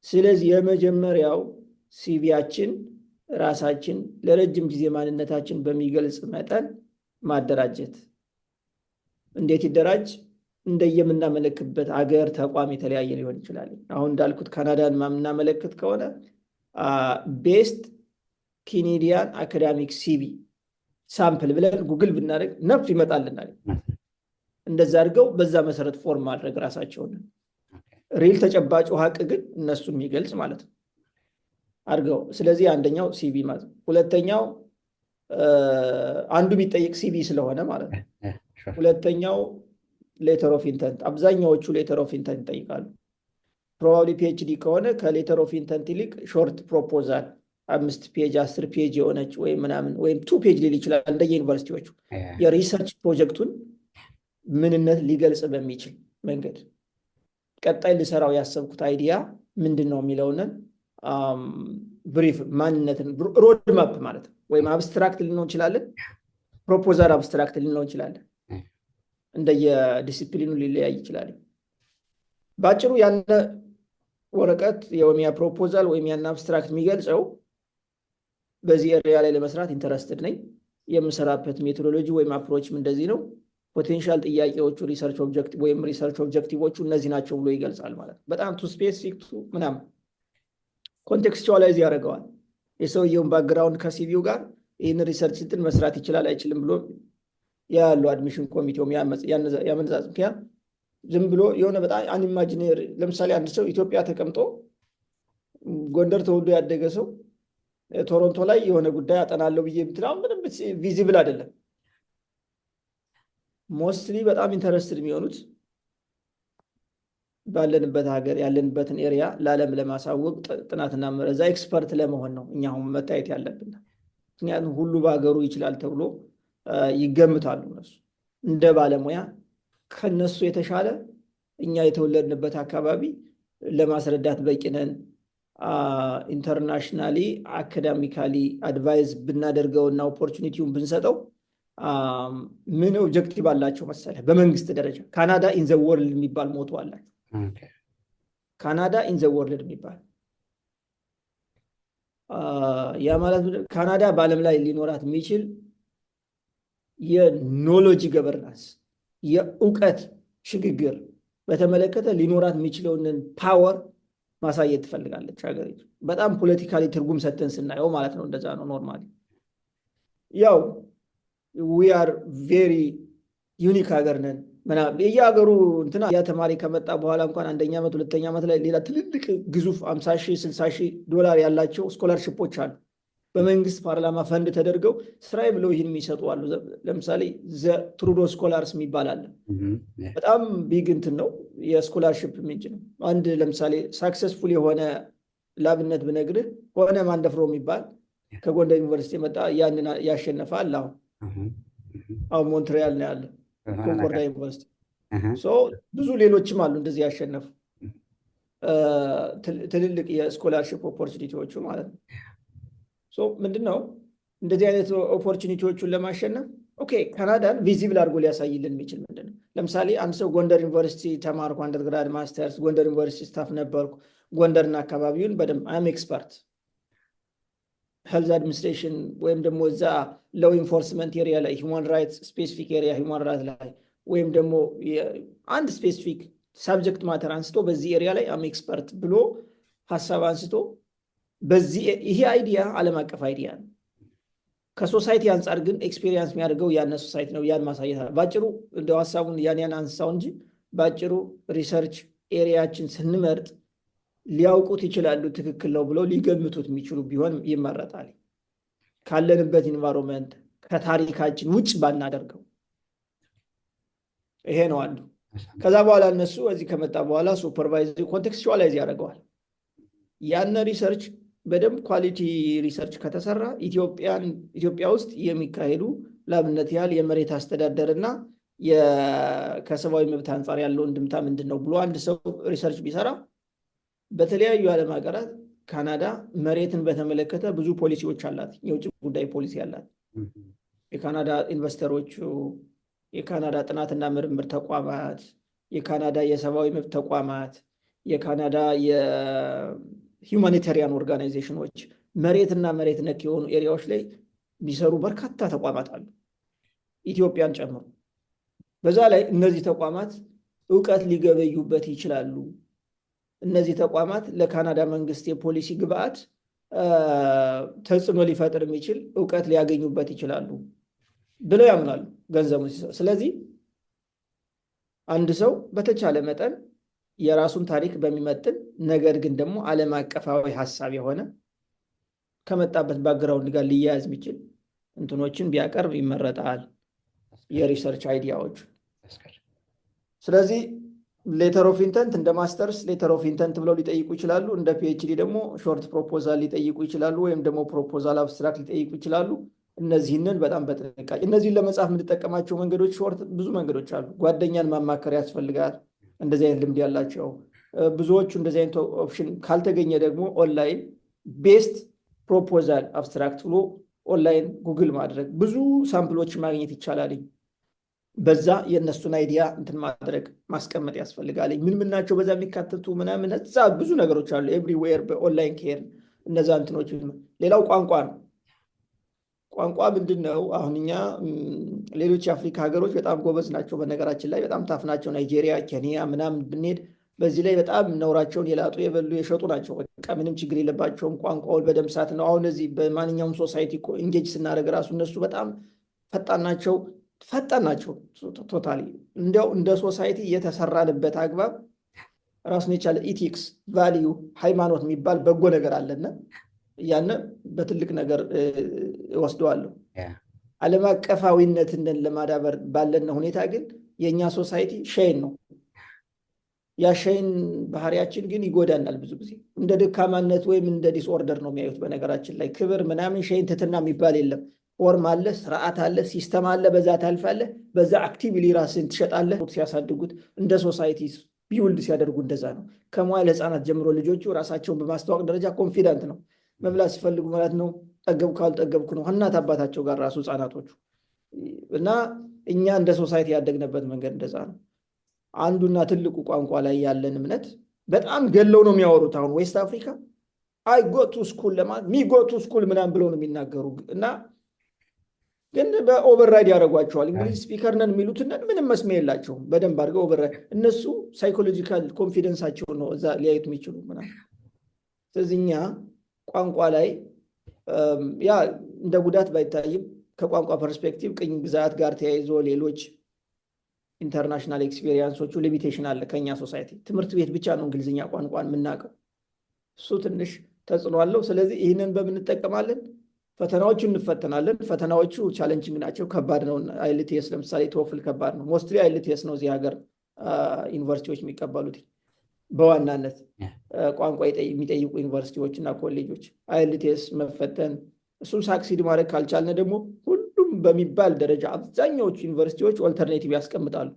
ስለዚህ የመጀመሪያው ሲቪያችን ራሳችን ለረጅም ጊዜ ማንነታችን በሚገልጽ መጠን ማደራጀት። እንዴት ይደራጅ? እንደየምናመለክበት አገር ተቋም የተለያየ ሊሆን ይችላል። አሁን እንዳልኩት ካናዳን የምናመለክት ከሆነ ቤስት ኬኔዲያን አካዳሚክ ሲቪ ሳምፕል ብለን ጉግል ብናደርግ ነፍ ይመጣልናል። እንደዛ አድርገው በዛ መሰረት ፎርም ማድረግ ራሳቸውን ሪል ተጨባጭ ሀቅ ግን እነሱን የሚገልጽ ማለት ነው አድርገው። ስለዚህ አንደኛው ሲቪ ማለት፣ ሁለተኛው አንዱ ቢጠይቅ ሲቪ ስለሆነ ማለት ነው። ሁለተኛው ሌተር ኦፍ ኢንተንት፣ አብዛኛዎቹ ሌተር ኦፍ ኢንተንት ይጠይቃሉ። ፕሮባብሊ ፒኤችዲ ከሆነ ከሌተር ኦፍ ኢንተንት ይልቅ ሾርት ፕሮፖዛል 5 ፔጅ 10 ፔጅ የሆነች ወይም ምናምን ወይም 2 ፔጅ ሊል ይችላል እንደ ዩኒቨርሲቲዎቹ የሪሰርች ፕሮጀክቱን ምንነት ሊገልጽ በሚችል መንገድ ቀጣይ ልሰራው ያሰብኩት አይዲያ ምንድን ነው የሚለውን ብሪፍ ማንነትን ሮድ ማፕ ማለት ነው። ወይም አብስትራክት ልንሆን እንችላለን፣ ፕሮፖዛል አብስትራክት ልንሆን እንችላለን። እንደየዲሲፕሊኑ ሊለያይ ይችላል። በአጭሩ ያነ ወረቀት ወይም ያ ፕሮፖዛል ወይም ያን አብስትራክት የሚገልጸው በዚህ ኤሪያ ላይ ለመስራት ኢንተረስትድ ነኝ፣ የምሰራበት ሜቶዶሎጂ ወይም አፕሮችም እንደዚህ ነው፣ ፖቴንሻል ጥያቄዎቹ ሪሰርች ኦብጀክቲቭ ወይም ሪሰርች ኦብጀክቲቮቹ እነዚህ ናቸው ብሎ ይገልጻል ማለት ነው። በጣም ቱ ስፔሲፊክ ምናምን ኮንቴክስቹዋላይዝ ያደርገዋል። የሰውየውን ባክግራውንድ ከሲቪው ጋር ይህን ሪሰርች እንትን መስራት ይችላል አይችልም ብሎ ያለው አድሚሽን ኮሚቴውም ያመነጻጽ። ምክንያት ዝም ብሎ የሆነ በጣም አንኢማጂነሪ ለምሳሌ አንድ ሰው ኢትዮጵያ ተቀምጦ ጎንደር ተወልዶ ያደገ ሰው ቶሮንቶ ላይ የሆነ ጉዳይ አጠናለሁ ብዬ ብትል ምንም ቪዚብል አይደለም። ሞስትሊ በጣም ኢንተረስትድ የሚሆኑት ባለንበት ሀገር ያለንበትን ኤሪያ ለዓለም ለማሳወቅ ጥናትና መረጃ ኤክስፐርት ለመሆን ነው እኛ አሁን መታየት ያለብን። ምክንያቱም ሁሉ በሀገሩ ይችላል ተብሎ ይገምታሉ እነሱ እንደ ባለሙያ። ከነሱ የተሻለ እኛ የተወለድንበት አካባቢ ለማስረዳት በቂ ነን። ኢንተርናሽናሊ አካዳሚካሊ አድቫይዝ ብናደርገውና ኦፖርቹኒቲውን ብንሰጠው ምን ኦብጀክቲቭ አላቸው መሰለህ? በመንግስት ደረጃ ካናዳ ኢን ዘ ወርልድ የሚባል ሞቶ አላቸው። ካናዳ ኢን ዘ ወርልድ የሚባል ያ ማለት ካናዳ በዓለም ላይ ሊኖራት የሚችል የኖሎጂ ገቨርናንስ የእውቀት ሽግግር በተመለከተ ሊኖራት የሚችለውን ፓወር ማሳየት ትፈልጋለች ሀገሪቱ። በጣም ፖለቲካሊ ትርጉም ሰተን ስናየው ማለት ነው። እንደዛ ነው ኖርማሊ። ያው ዊ አር ቬሪ ዩኒክ ሀገር ነን ምናምን የየሀገሩ እንትና ያ ተማሪ ከመጣ በኋላ እንኳን አንደኛ ዓመት ሁለተኛ ዓመት ላይ ሌላ ትልልቅ ግዙፍ 50,000 60,000 ዶላር ያላቸው ስኮላርሽፖች አሉ። በመንግስት ፓርላማ ፈንድ ተደርገው ስራዬ ብለው ይህን የሚሰጡ አሉ። ለምሳሌ ዘ ትሩዶ ስኮላርስ የሚባል አለ። በጣም ቢግ እንትን ነው፣ የስኮላርሽፕ ምንጭ ነው። አንድ ለምሳሌ ሳክሰስፉል የሆነ ላብነት ብነግርህ ሆነ ማንደፍሮ የሚባል ከጎንደር ዩኒቨርሲቲ የመጣ ያንን ያሸነፋል። አሁን ሞንትሪያል ነው ያለ ኮንኮርዳ ዩኒቨርሲቲ። ብዙ ሌሎችም አሉ እንደዚህ ያሸነፉ ትልልቅ የስኮላርሽፕ ኦፖርቹኒቲዎቹ ማለት ነው። ምንድነው እንደዚህ አይነት ኦፖርቹኒቲዎቹን ለማሸነፍ ኦኬ ካናዳን ቪዚብል አድርጎ ሊያሳይልን የሚችል ምንድነው? ለምሳሌ አንድ ሰው ጎንደር ዩኒቨርሲቲ ተማርኩ፣ አንደርግራድ ማስተርስ ጎንደር ዩኒቨርሲቲ ስታፍ ነበርኩ፣ ጎንደርና አካባቢውን በደንብ አም ኤክስፐርት ሄልዝ አድሚኒስትሬሽን ወይም ደግሞ እዛ ሎው ኢንፎርስመንት ኤሪያ ላይ ሂውማን ራይትስ ስፔሲፊክ ኤሪያ ሂውማን ራይትስ ላይ ወይም ደግሞ አንድ ስፔሲፊክ ሳብጀክት ማተር አንስቶ በዚህ ኤሪያ ላይ አም ኤክስፐርት ብሎ ሀሳብ አንስቶ በዚህ ይሄ አይዲያ ዓለም አቀፍ አይዲያ ነው። ከሶሳይቲ አንጻር ግን ኤክስፔሪየንስ የሚያደርገው ያን ሶሳይቲ ነው። ያን ማሳየት ባጭሩ እንደው ሀሳቡን ያን አንሳው እንጂ ባጭሩ ሪሰርች ኤሪያችን ስንመርጥ ሊያውቁት ይችላሉ ትክክል ነው ብለው ሊገምቱት የሚችሉ ቢሆን ይመረጣል። ካለንበት ኢንቫይሮንመንት ከታሪካችን ውጭ ባናደርገው ይሄ ነው አንዱ። ከዛ በኋላ እነሱ እዚህ ከመጣ በኋላ ሱፐርቫይዘር ኮንቴክስቹዋላይዝ ያደርገዋል። ያን ሪሰርች በደንብ ኳሊቲ ሪሰርች ከተሰራ ኢትዮጵያ ውስጥ የሚካሄዱ ለአብነት ያህል የመሬት አስተዳደርና ከሰብአዊ መብት አንጻር ያለው እንድምታ ምንድን ነው ብሎ አንድ ሰው ሪሰርች ቢሰራ በተለያዩ ዓለም ሀገራት ካናዳ መሬትን በተመለከተ ብዙ ፖሊሲዎች አላት። የውጭ ጉዳይ ፖሊሲ አላት። የካናዳ ኢንቨስተሮቹ፣ የካናዳ ጥናትና ምርምር ተቋማት፣ የካናዳ የሰብአዊ መብት ተቋማት፣ የካናዳ የሂውማኒታሪያን ኦርጋናይዜሽኖች መሬትና መሬት ነክ የሆኑ ኤሪያዎች ላይ የሚሰሩ በርካታ ተቋማት አሉ፣ ኢትዮጵያን ጨምሮ። በዛ ላይ እነዚህ ተቋማት እውቀት ሊገበዩበት ይችላሉ። እነዚህ ተቋማት ለካናዳ መንግስት የፖሊሲ ግብአት ተጽዕኖ ሊፈጥር የሚችል እውቀት ሊያገኙበት ይችላሉ ብለው ያምናሉ ገንዘቡ ሲሰጥ። ስለዚህ አንድ ሰው በተቻለ መጠን የራሱን ታሪክ በሚመጥን ነገር ግን ደግሞ ዓለም አቀፋዊ ሀሳብ የሆነ ከመጣበት ባክግራውንድ ጋር ሊያያዝ የሚችል እንትኖችን ቢያቀርብ ይመረጣል፣ የሪሰርች አይዲያዎች። ስለዚህ ሌተር ኦፍ ኢንተንት እንደ ማስተርስ ሌተር ኦፍ ኢንተንት ብለው ሊጠይቁ ይችላሉ። እንደ ፒኤችዲ ደግሞ ሾርት ፕሮፖዛል ሊጠይቁ ይችላሉ፣ ወይም ደግሞ ፕሮፖዛል አብስትራክት ሊጠይቁ ይችላሉ። እነዚህንን በጣም በጥንቃቄ እነዚህን ለመጻፍ የምንጠቀማቸው መንገዶች ብዙ መንገዶች አሉ። ጓደኛን ማማከር ያስፈልጋል፣ እንደዚህ አይነት ልምድ ያላቸው ብዙዎቹ እንደዚህ አይነት ኦፕሽን ካልተገኘ ደግሞ ኦንላይን ቤስት ፕሮፖዛል አብስትራክት ብሎ ኦንላይን ጉግል ማድረግ ብዙ ሳምፕሎችን ማግኘት ይቻላል። በዛ የእነሱን አይዲያ እንትን ማድረግ ማስቀመጥ ያስፈልጋል። ምን ናቸው በዛ የሚካተቱ ምናምን እዛ ብዙ ነገሮች አሉ። ኤቭሪዌር በኦንላይን ኬር እነዛ እንትኖች። ሌላው ቋንቋ ነው። ቋንቋ ምንድን ነው? አሁን እኛ ሌሎች የአፍሪካ ሀገሮች በጣም ጎበዝ ናቸው፣ በነገራችን ላይ በጣም ታፍ ናቸው። ናይጄሪያ፣ ኬንያ ምናምን ብንሄድ በዚህ ላይ በጣም ነውራቸውን የላጡ የበሉ የሸጡ ናቸው። በቃ ምንም ችግር የለባቸውም። ቋንቋውን በደምብ ሳት ነው። አሁን እዚህ በማንኛውም ሶሳይቲ ኢንጌጅ ስናደርግ ራሱ እነሱ በጣም ፈጣን ናቸው ቶታሊ። እንዲያው እንደ ሶሳይቲ የተሰራንበት አግባብ ራሱን የቻለ ኢቲክስ ቫሊዩ ሃይማኖት የሚባል በጎ ነገር አለና ያን በትልቅ ነገር እወስደዋለሁ። ዓለም አቀፋዊነትን ለማዳበር ባለን ሁኔታ ግን የእኛ ሶሳይቲ ሸይን ነው። ያ ሸይን ባህሪያችን ግን ይጎዳናል። ብዙ ጊዜ እንደ ድካማነት ወይም እንደ ዲስኦርደር ነው የሚያዩት። በነገራችን ላይ ክብር ምናምን ሸይን ትትና የሚባል የለም። ፎርም አለ፣ ስርዓት አለ፣ ሲስተም አለ። በዛ ታልፋለህ፣ በዛ አክቲቭሊ ራስን ትሸጣለህ። ሲያሳድጉት እንደ ሶሳይቲ ቢውልድ ሲያደርጉ እንደዛ ነው። ከመዋዕለ ሕፃናት ጀምሮ ልጆቹ ራሳቸውን በማስተዋወቅ ደረጃ ኮንፊደንት ነው። መብላት ሲፈልጉ ማለት ነው ጠገብኩ አልጠገብኩ ነው እናት አባታቸው ጋር ራሱ ሕፃናቶቹ። እና እኛ እንደ ሶሳይቲ ያደግንበት መንገድ እንደዛ ነው። አንዱና ትልቁ ቋንቋ ላይ ያለን እምነት በጣም ገለው ነው የሚያወሩት። አሁን ዌስት አፍሪካ አይ ጎቱ ስኩል ለማለት ሚ ጎቱ ስኩል ምናምን ብለው ነው የሚናገሩ እና ግን በኦቨርራይድ ያደርጓቸዋል። እንግሊዝ ስፒከር ነን የሚሉትን ምንም መስሚያ የላቸውም። በደንብ አድርገው ኦቨርራይድ። እነሱ ሳይኮሎጂካል ኮንፊደንሳቸው ነው እዛ ሊያዩት የሚችሉ ምናምን። ስለዚህ እኛ ቋንቋ ላይ ያ እንደ ጉዳት ባይታይም ከቋንቋ ፐርስፔክቲቭ ቅኝ ግዛት ጋር ተያይዞ ሌሎች ኢንተርናሽናል ኤክስፔሪንሶቹ ሊሚቴሽን አለ። ከኛ ሶሳይቲ ትምህርት ቤት ብቻ ነው እንግሊዝኛ ቋንቋን የምናውቀው። እሱ ትንሽ ተጽዕኖ አለው። ስለዚህ ይህንን በምንጠቀማለን ፈተናዎቹ እንፈተናለን። ፈተናዎቹ ቻሌንጂንግ ናቸው፣ ከባድ ነው። አይልቲኤስ ለምሳሌ ቶፍል ከባድ ነው። ሞስትሊ አይልቲኤስ ነው እዚህ ሀገር ዩኒቨርሲቲዎች የሚቀበሉት በዋናነት ቋንቋ የሚጠይቁ ዩኒቨርሲቲዎች እና ኮሌጆች አይልቲኤስ መፈተን። እሱም ሳክሲድ ማድረግ ካልቻልን ደግሞ ሁሉም በሚባል ደረጃ አብዛኛዎቹ ዩኒቨርሲቲዎች ኦልተርኔቲቭ ያስቀምጣሉ።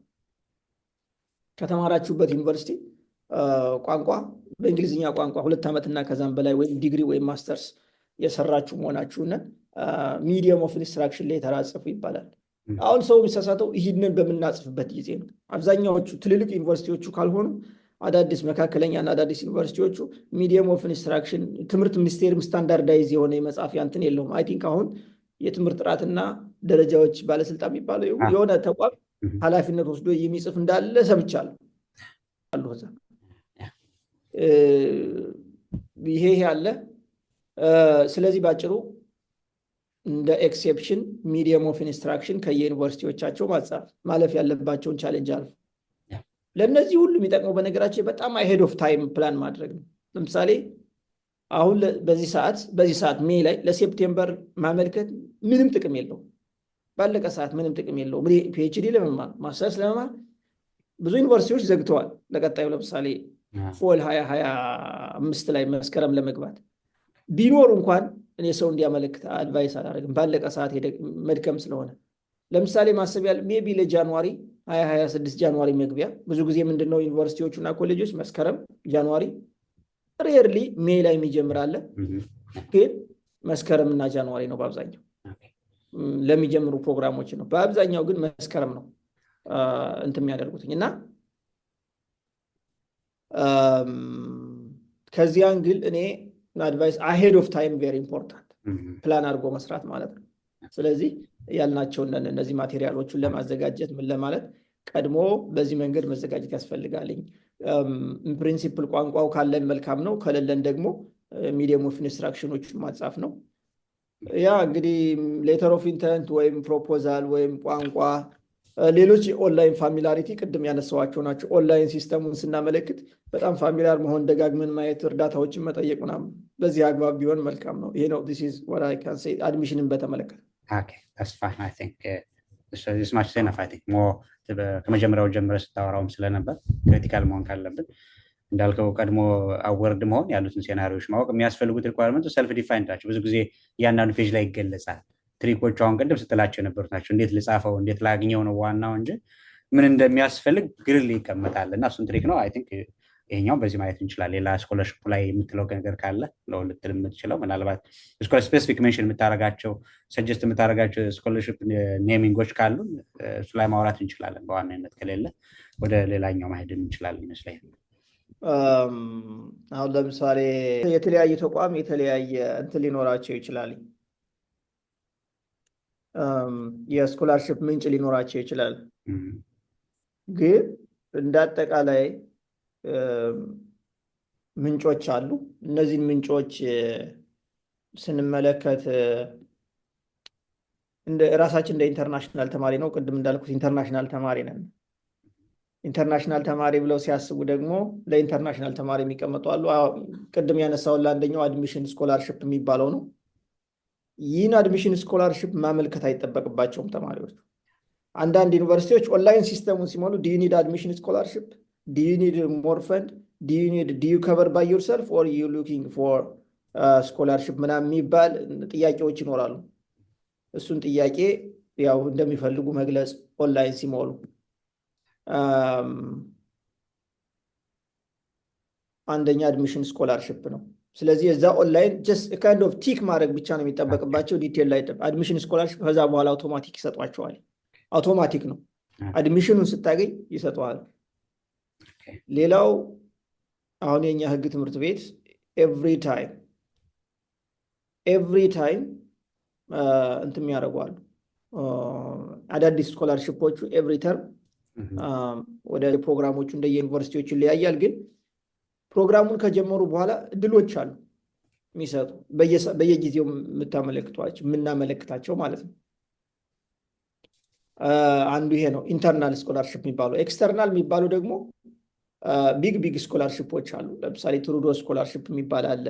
ከተማራችሁበት ዩኒቨርሲቲ ቋንቋ በእንግሊዝኛ ቋንቋ 2 ዓመትና ከዛም በላይ ወይም ዲግሪ ወይም ማስተርስ የሰራችሁ መሆናችሁና ሚዲየም ኦፍ ኢንስትራክሽን ላይ የተራጸፉ ይባላል። አሁን ሰው የሚሳሳተው ይህንን በምናጽፍበት ጊዜ ነው። አብዛኛዎቹ ትልልቅ ዩኒቨርሲቲዎቹ ካልሆኑ አዳዲስ መካከለኛና አዳዲስ ዩኒቨርሲቲዎቹ ሚዲየም ኦፍ ኢንስትራክሽን ትምህርት ሚኒስቴርም ስታንዳርዳይዝ የሆነ የመጻፊያ እንትን የለውም። አይ ቲንክ አሁን የትምህርት ጥራትና ደረጃዎች ባለስልጣን የሚባለው የሆነ ተቋም ኃላፊነት ወስዶ የሚጽፍ እንዳለ ሰምቻለሁ። ይሄ ያለ ስለዚህ ባጭሩ እንደ ኤክሴፕሽን ሚዲየም ኦፍ ኢንስትራክሽን ከየዩኒቨርሲቲዎቻቸው ማጻፍ ማለፍ ያለባቸውን ቻሌንጅ አልፎ ለእነዚህ ሁሉ የሚጠቅመው በነገራችን በጣም አሄድ ኦፍ ታይም ፕላን ማድረግ ነው። ለምሳሌ አሁን በዚህ ሰዓት ሜይ ላይ ለሴፕቴምበር ማመልከት ምንም ጥቅም የለው። ባለቀ ሰዓት ምንም ጥቅም የለው። ፒኤችዲ ለመማር ማስተርስ ለመማር ብዙ ዩኒቨርሲቲዎች ዘግተዋል። ለቀጣዩ ለምሳሌ ፎል 2025 ላይ መስከረም ለመግባት ቢኖር እንኳን እኔ ሰው እንዲያመለክት አድቫይስ አላደርግም። ባለቀ ሰዓት መድከም ስለሆነ ለምሳሌ ማሰብ ያለ ሜቢ ለጃንዋሪ 2026 ጃንዋሪ መግቢያ። ብዙ ጊዜ ምንድነው ዩኒቨርሲቲዎቹ እና ኮሌጆች መስከረም ጃንዋሪ ሬርሊ ሜይ ላይ የሚጀምር አለ። ግን መስከረም እና ጃንዋሪ ነው በአብዛኛው ለሚጀምሩ ፕሮግራሞች ነው። በአብዛኛው ግን መስከረም ነው እንትን የሚያደርጉትኝ እና ከዚህ አንግል እኔ አድቫይስ አሄድ ኦፍ ታይም ቬሪ ኢምፖርታንት ፕላን አድርጎ መስራት ማለት ነው። ስለዚህ ያልናቸውን እነዚህ ማቴሪያሎቹን ለማዘጋጀት ምን ለማለት ቀድሞ በዚህ መንገድ መዘጋጀት ያስፈልጋልኝ። ፕሪንሲፕል ቋንቋው ካለን መልካም ነው፣ ከሌለን ደግሞ ሚዲየም ኦፍ ኢንስትራክሽኖችን ማጻፍ ነው። ያ እንግዲህ ሌተር ኦፍ ኢንተንት ወይም ፕሮፖዛል ወይም ቋንቋ ሌሎች የኦንላይን ፋሚላሪቲ ቅድም ያነሳዋቸው ናቸው። ኦንላይን ሲስተሙን ስናመለክት በጣም ፋሚሊያር መሆን፣ ደጋግመን ማየት፣ እርዳታዎችን መጠየቅ ምናምን በዚህ አግባብ ቢሆን መልካም ነው። ይሄ ነው this is what I can say አድሚሽንን በተመለከተ። Okay, that's fine. I think this much enough. I think more ከመጀመሪያው ጀምረህ ስታወራውም ስለነበር ክሪቲካል መሆን ካለብን እንዳልከው ቀድሞ አወርድ መሆን ያሉትን ሴናሪዎች ማወቅ የሚያስፈልጉት ሪኳየርመንቶች ሰልፍ ዲፋይንድ ናቸው። ብዙ ጊዜ እያንዳንዱ ፔጅ ላይ ይገለጻል። ትሪኮቹ አሁን ቅድም ስትላቸው የነበሩት ናቸው። እንዴት ልጻፈው እንዴት ላግኘው ነው ዋናው እንጂ ምን እንደሚያስፈልግ ግርል ይቀመጣል እና እሱን ትሪክ ነው አይ ቲንክ ይሄኛው በዚህ ማየት እንችላለን። ሌላ ስኮለርሽፕ ላይ የምትለው ነገር ካለ ልትል የምትችለው ምናልባት ስፔሲፊክ ሜንሽን የምታደርጋቸው ሰጀስት የምታደርጋቸው ስኮለርሽፕ ኔሚንጎች ካሉ እሱ ላይ ማውራት እንችላለን። በዋናነት ከሌለ ወደ ሌላኛው ማሄድ እንችላለን ይመስለኛል። አሁን ለምሳሌ የተለያየ ተቋም የተለያየ እንትን ሊኖራቸው ይችላል። የስኮላርሽፕ ምንጭ ሊኖራቸው ይችላል። ግን እንደ አጠቃላይ ምንጮች አሉ። እነዚህን ምንጮች ስንመለከት ራሳችን እንደ ኢንተርናሽናል ተማሪ ነው። ቅድም እንዳልኩት ኢንተርናሽናል ተማሪ ነን። ኢንተርናሽናል ተማሪ ብለው ሲያስቡ ደግሞ ለኢንተርናሽናል ተማሪ የሚቀመጡ አሉ። ቅድም ያነሳውን ለአንደኛው አድሚሽን ስኮላርሽፕ የሚባለው ነው። ይህን አድሚሽን ስኮላርሽፕ ማመልከት አይጠበቅባቸውም ተማሪዎቹ። አንዳንድ ዩኒቨርሲቲዎች ኦንላይን ሲስተሙን ሲሞሉ ዱ ዩ ኒድ አድሚሽን ስኮላርሽፕ፣ ዱ ዩ ኒድ ሞር ፈንድ፣ ዱ ዩ ከቨር ባይ ዮርሰልፍ ኦር ዩ ሉኪንግ ፎር ስኮላርሽፕ ምናምን የሚባል ጥያቄዎች ይኖራሉ። እሱን ጥያቄ ያው እንደሚፈልጉ መግለጽ ኦንላይን ሲሞሉ አንደኛ አድሚሽን ስኮላርሽፕ ነው። ስለዚህ እዛ ኦንላይን ጀስት ካይንድ ኦፍ ቲክ ማድረግ ብቻ ነው የሚጠበቅባቸው። ዲቴል ላይ አድሚሽን ስኮላርሽፕ ከዛ በኋላ አውቶማቲክ ይሰጧቸዋል። አውቶማቲክ ነው። አድሚሽኑን ስታገኝ ይሰጠዋል። ሌላው አሁን የኛ ህግ ትምህርት ቤት ኤቭሪ ታይም እንትን ያደርጓሉ። አዳዲስ ስኮላርሽፖቹ ኤቭሪ ተርም ወደ ፕሮግራሞቹ እንደ የዩኒቨርሲቲዎቹ ይለያያል። ግን ፕሮግራሙን ከጀመሩ በኋላ እድሎች አሉ የሚሰጡ በየጊዜው የምናመለክታቸው ማለት ነው። አንዱ ይሄ ነው ኢንተርናል ስኮላርሽፕ የሚባሉ። ኤክስተርናል የሚባሉ ደግሞ ቢግ ስኮላርሽፖች አሉ። ለምሳሌ ትሩዶ ስኮላርሽፕ የሚባል አለ።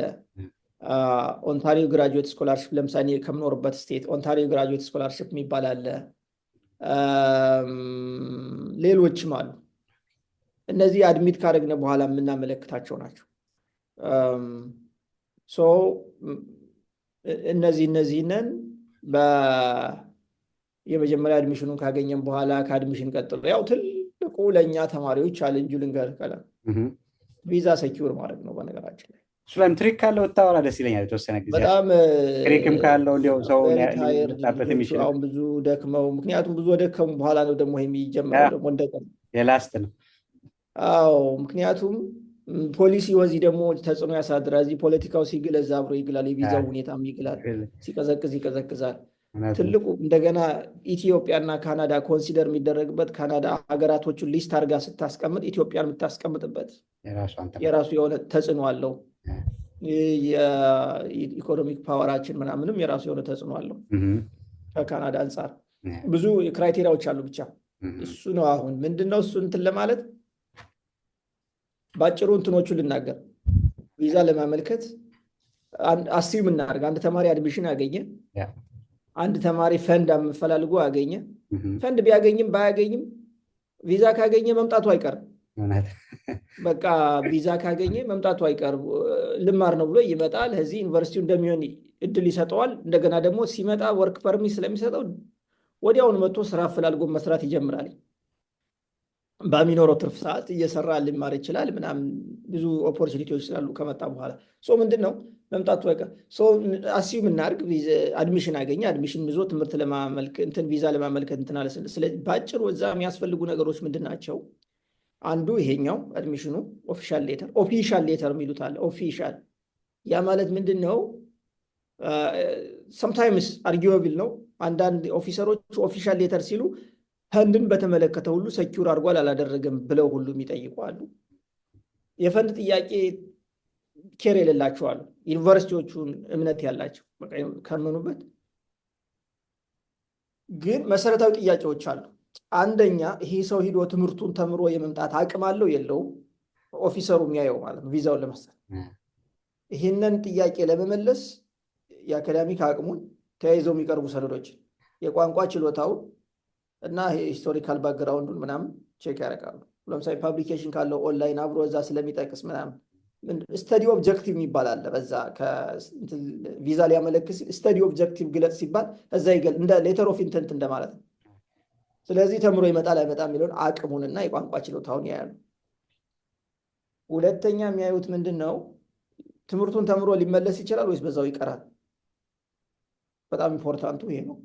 ኦንታሪዮ ግራጁዌት ስኮላርሽፕ ለምሳሌ ከምኖርበት ስቴት ኦንታሪዮ ግራጁዌት ስኮላርሽፕ የሚባል አለ። ሌሎችም አሉ። እነዚህ አድሚት ካደረግን በኋላ የምናመለክታቸው ናቸው። እነዚህንን የመጀመሪያ አድሚሽኑን ካገኘን በኋላ ከአድሚሽን ቀጥሎ ያው ትልቁ ለእኛ ተማሪዎች ቻሌንጁ ልንገር ቀለም ቪዛ ሴኪውር ማድረግ ነው። በነገራችን ላይ እሱም ትሪክ ካለው ብታወራ ደስ ይለኛል። የተወሰነ ጊዜ በጣም ትሪክም ካለው እንዲያው ሰው ሊመጣበት የሚችል አሁን ብዙ ደክመው፣ ምክንያቱም ብዙ ደከሙ በኋላ ነው ደግሞ የሚጀምረው ደግሞ እንደቀን የላስት ነው። አዎ ምክንያቱም ፖሊሲ ወዚህ ደግሞ ተጽዕኖ ያሳድራል። እዚህ ፖለቲካው ሲግል እዛ አብሮ ይግላል። የቪዛው ሁኔታም ይግላል። ሲቀዘቅዝ ይቀዘቅዛል። ትልቁ እንደገና ኢትዮጵያና ካናዳ ኮንሲደር የሚደረግበት ካናዳ ሀገራቶቹን ሊስት አድርጋ ስታስቀምጥ ኢትዮጵያን የምታስቀምጥበት የራሱ የሆነ ተጽዕኖ አለው። የኢኮኖሚክ ፓወራችን ምናምንም የራሱ የሆነ ተጽዕኖ አለው። ከካናዳ አንጻር ብዙ ክራይቴሪያዎች አሉ። ብቻ እሱ ነው አሁን ምንድነው እሱ እንትን ለማለት ባጭሩ እንትኖቹ ልናገር። ቪዛ ለማመልከት አስዩ ምናደርግ አንድ ተማሪ አድሚሽን አገኘ። አንድ ተማሪ ፈንድ አመፈላልጎ አገኘ። ፈንድ ቢያገኝም ባያገኝም ቪዛ ካገኘ መምጣቱ አይቀርም። በቃ ቪዛ ካገኘ መምጣቱ አይቀርም። ልማር ነው ብሎ ይመጣል። እዚህ ዩኒቨርሲቲው እንደሚሆን እድል ይሰጠዋል። እንደገና ደግሞ ሲመጣ ወርክ ፐርሚት ስለሚሰጠው ወዲያውኑ መጥቶ ስራ አፈላልጎ መስራት ይጀምራል። በሚኖረው ትርፍ ሰዓት እየሰራ ሊማር ይችላል። ምናምን ብዙ ኦፖርቹኒቲዎች ስላሉ ከመጣ በኋላ ምንድን ነው መምጣቱ አይቀር። አስዩ ምናርግ አድሚሽን አገኘ። አድሚሽን ይዞ ትምህርት ለማመልከት ቪዛ ለማመልከት እንትን አለ። ስለዚህ በአጭሩ እዛ የሚያስፈልጉ ነገሮች ምንድን ናቸው? አንዱ ይሄኛው አድሚሽኑ ኦፊሻል ሌተር የሚሉት አለ። ኦፊሻል ያ ማለት ምንድን ነው? ሰምታይምስ አርጊዌብል ነው። አንዳንድ ኦፊሰሮች ኦፊሻል ሌተር ሲሉ ፈንድን በተመለከተ ሁሉ ሰኪውር አድርጓል አላደረገም ብለው ሁሉ የሚጠይቋሉ። የፈንድ ጥያቄ ኬር የሌላቸዋሉ። ዩኒቨርሲቲዎቹን እምነት ያላቸው ካመኑበት ግን መሰረታዊ ጥያቄዎች አሉ። አንደኛ ይሄ ሰው ሂዶ ትምህርቱን ተምሮ የመምጣት አቅም አለው የለውም? ኦፊሰሩ የሚያየው ማለት ነው ቪዛውን ለመስጠት። ይህንን ጥያቄ ለመመለስ የአካዳሚክ አቅሙን ተያይዘው የሚቀርቡ ሰነዶችን፣ የቋንቋ ችሎታውን እና ሂስቶሪካል ባክግራውንዱን ምናምን ቼክ ያደርጋሉ። ለምሳሌ ፓብሊኬሽን ካለው ኦንላይን አብሮ እዛ ስለሚጠቅስ ምናምን ስተዲ ኦብጀክቲቭ የሚባል አለ። በዛ ቪዛ ሊያመለክት ስተዲ ኦብጀክቲቭ ግለጽ ሲባል እዛ እንደ ሌተር ኦፍ ኢንተንት እንደማለት ነው። ስለዚህ ተምሮ ይመጣል አይመጣ የሚለውን አቅሙንና የቋንቋ ችሎታውን ያያሉ። ሁለተኛ የሚያዩት ምንድን ነው? ትምህርቱን ተምሮ ሊመለስ ይችላል ወይስ በዛው ይቀራል? በጣም ኢምፖርታንቱ ይሄ ነው።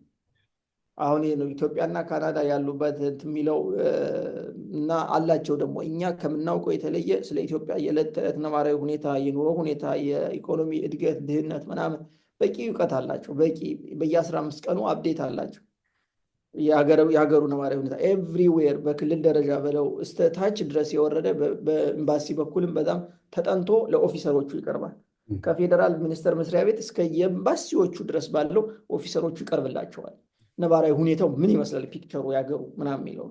አሁን ይሄ ነው ኢትዮጵያና ካናዳ ያሉበት የሚለው እና አላቸው ደግሞ እኛ ከምናውቀው የተለየ ስለ ኢትዮጵያ የዕለት ተዕለት ነባራዊ ሁኔታ፣ የኑሮ ሁኔታ፣ የኢኮኖሚ እድገት፣ ድህነት ምናምን በቂ እውቀት አላቸው። በቂ በየ15 ቀኑ አፕዴት አላቸው። የሀገሩ ነባራዊ ሁኔታ ኤቭሪዌር በክልል ደረጃ በለው እስከ ታች ድረስ የወረደ በኤምባሲ በኩልም በጣም ተጠንቶ ለኦፊሰሮቹ ይቀርባል። ከፌዴራል ሚኒስቴር መስሪያ ቤት እስከ የኤምባሲዎቹ ድረስ ባለው ኦፊሰሮቹ ይቀርብላቸዋል። ነባራዊ ሁኔታው ምን ይመስላል፣ ፒክቸሩ ያገሩ ምናምን የሚለው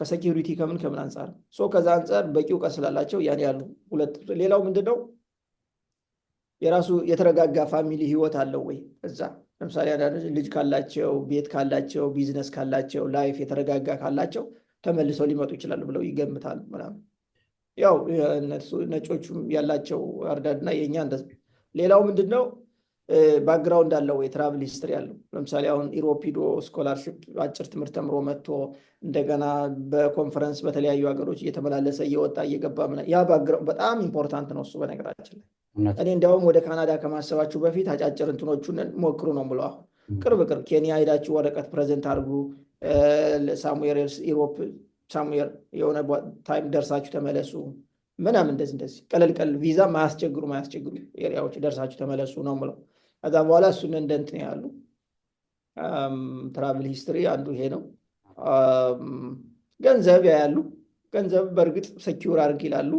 ከሴኪሪቲ ከምን አንጻር ከዛ አንጻር በቂ እውቀት ስላላቸው ያን ያሉ ሁለት። ሌላው ምንድነው የራሱ የተረጋጋ ፋሚሊ ህይወት አለው ወይ እዛ። ለምሳሌ አንዳንድ ልጅ ካላቸው፣ ቤት ካላቸው፣ ቢዝነስ ካላቸው፣ ላይፍ የተረጋጋ ካላቸው ተመልሰው ሊመጡ ይችላሉ ብለው ይገምታሉ ምናምን። ያው ነጮቹም ያላቸው አርዳድና የእኛ እንደዚህ። ሌላው ምንድነው ባክግራውንድ አለው ወይ ትራቭል ሂስትሪ አለው። ለምሳሌ አሁን ኢሮፕ ሂዶ ስኮላርሽፕ አጭር ትምህርት ተምሮ መጥቶ እንደገና በኮንፈረንስ በተለያዩ ሀገሮች እየተመላለሰ እየወጣ እየገባ ያ ባክግራውንድ በጣም ኢምፖርታንት ነው እሱ። በነገራችን ላይ እኔ እንዲያውም ወደ ካናዳ ከማሰባችሁ በፊት አጫጭር እንትኖቹን ሞክሩ ነው ብሎ አሁን ቅርብ ኬንያ ሄዳችሁ ወረቀት ፕሬዘንት አድርጉ፣ ሳሙኤር ኢሮፕ ሳሙኤር የሆነ ታይም ደርሳችሁ ተመለሱ ምናምን እንደዚህ ቀለል ቪዛ ማያስቸግሩ ኤሪያዎች ደርሳችሁ ተመለሱ ነው ብለው ከዛ በኋላ እሱን እንደንትን ያሉ ትራቭል ሂስትሪ አንዱ ይሄ ነው። ገንዘብ ያያሉ። ገንዘብ በእርግጥ ሰኪውር አድርግ ይላሉ።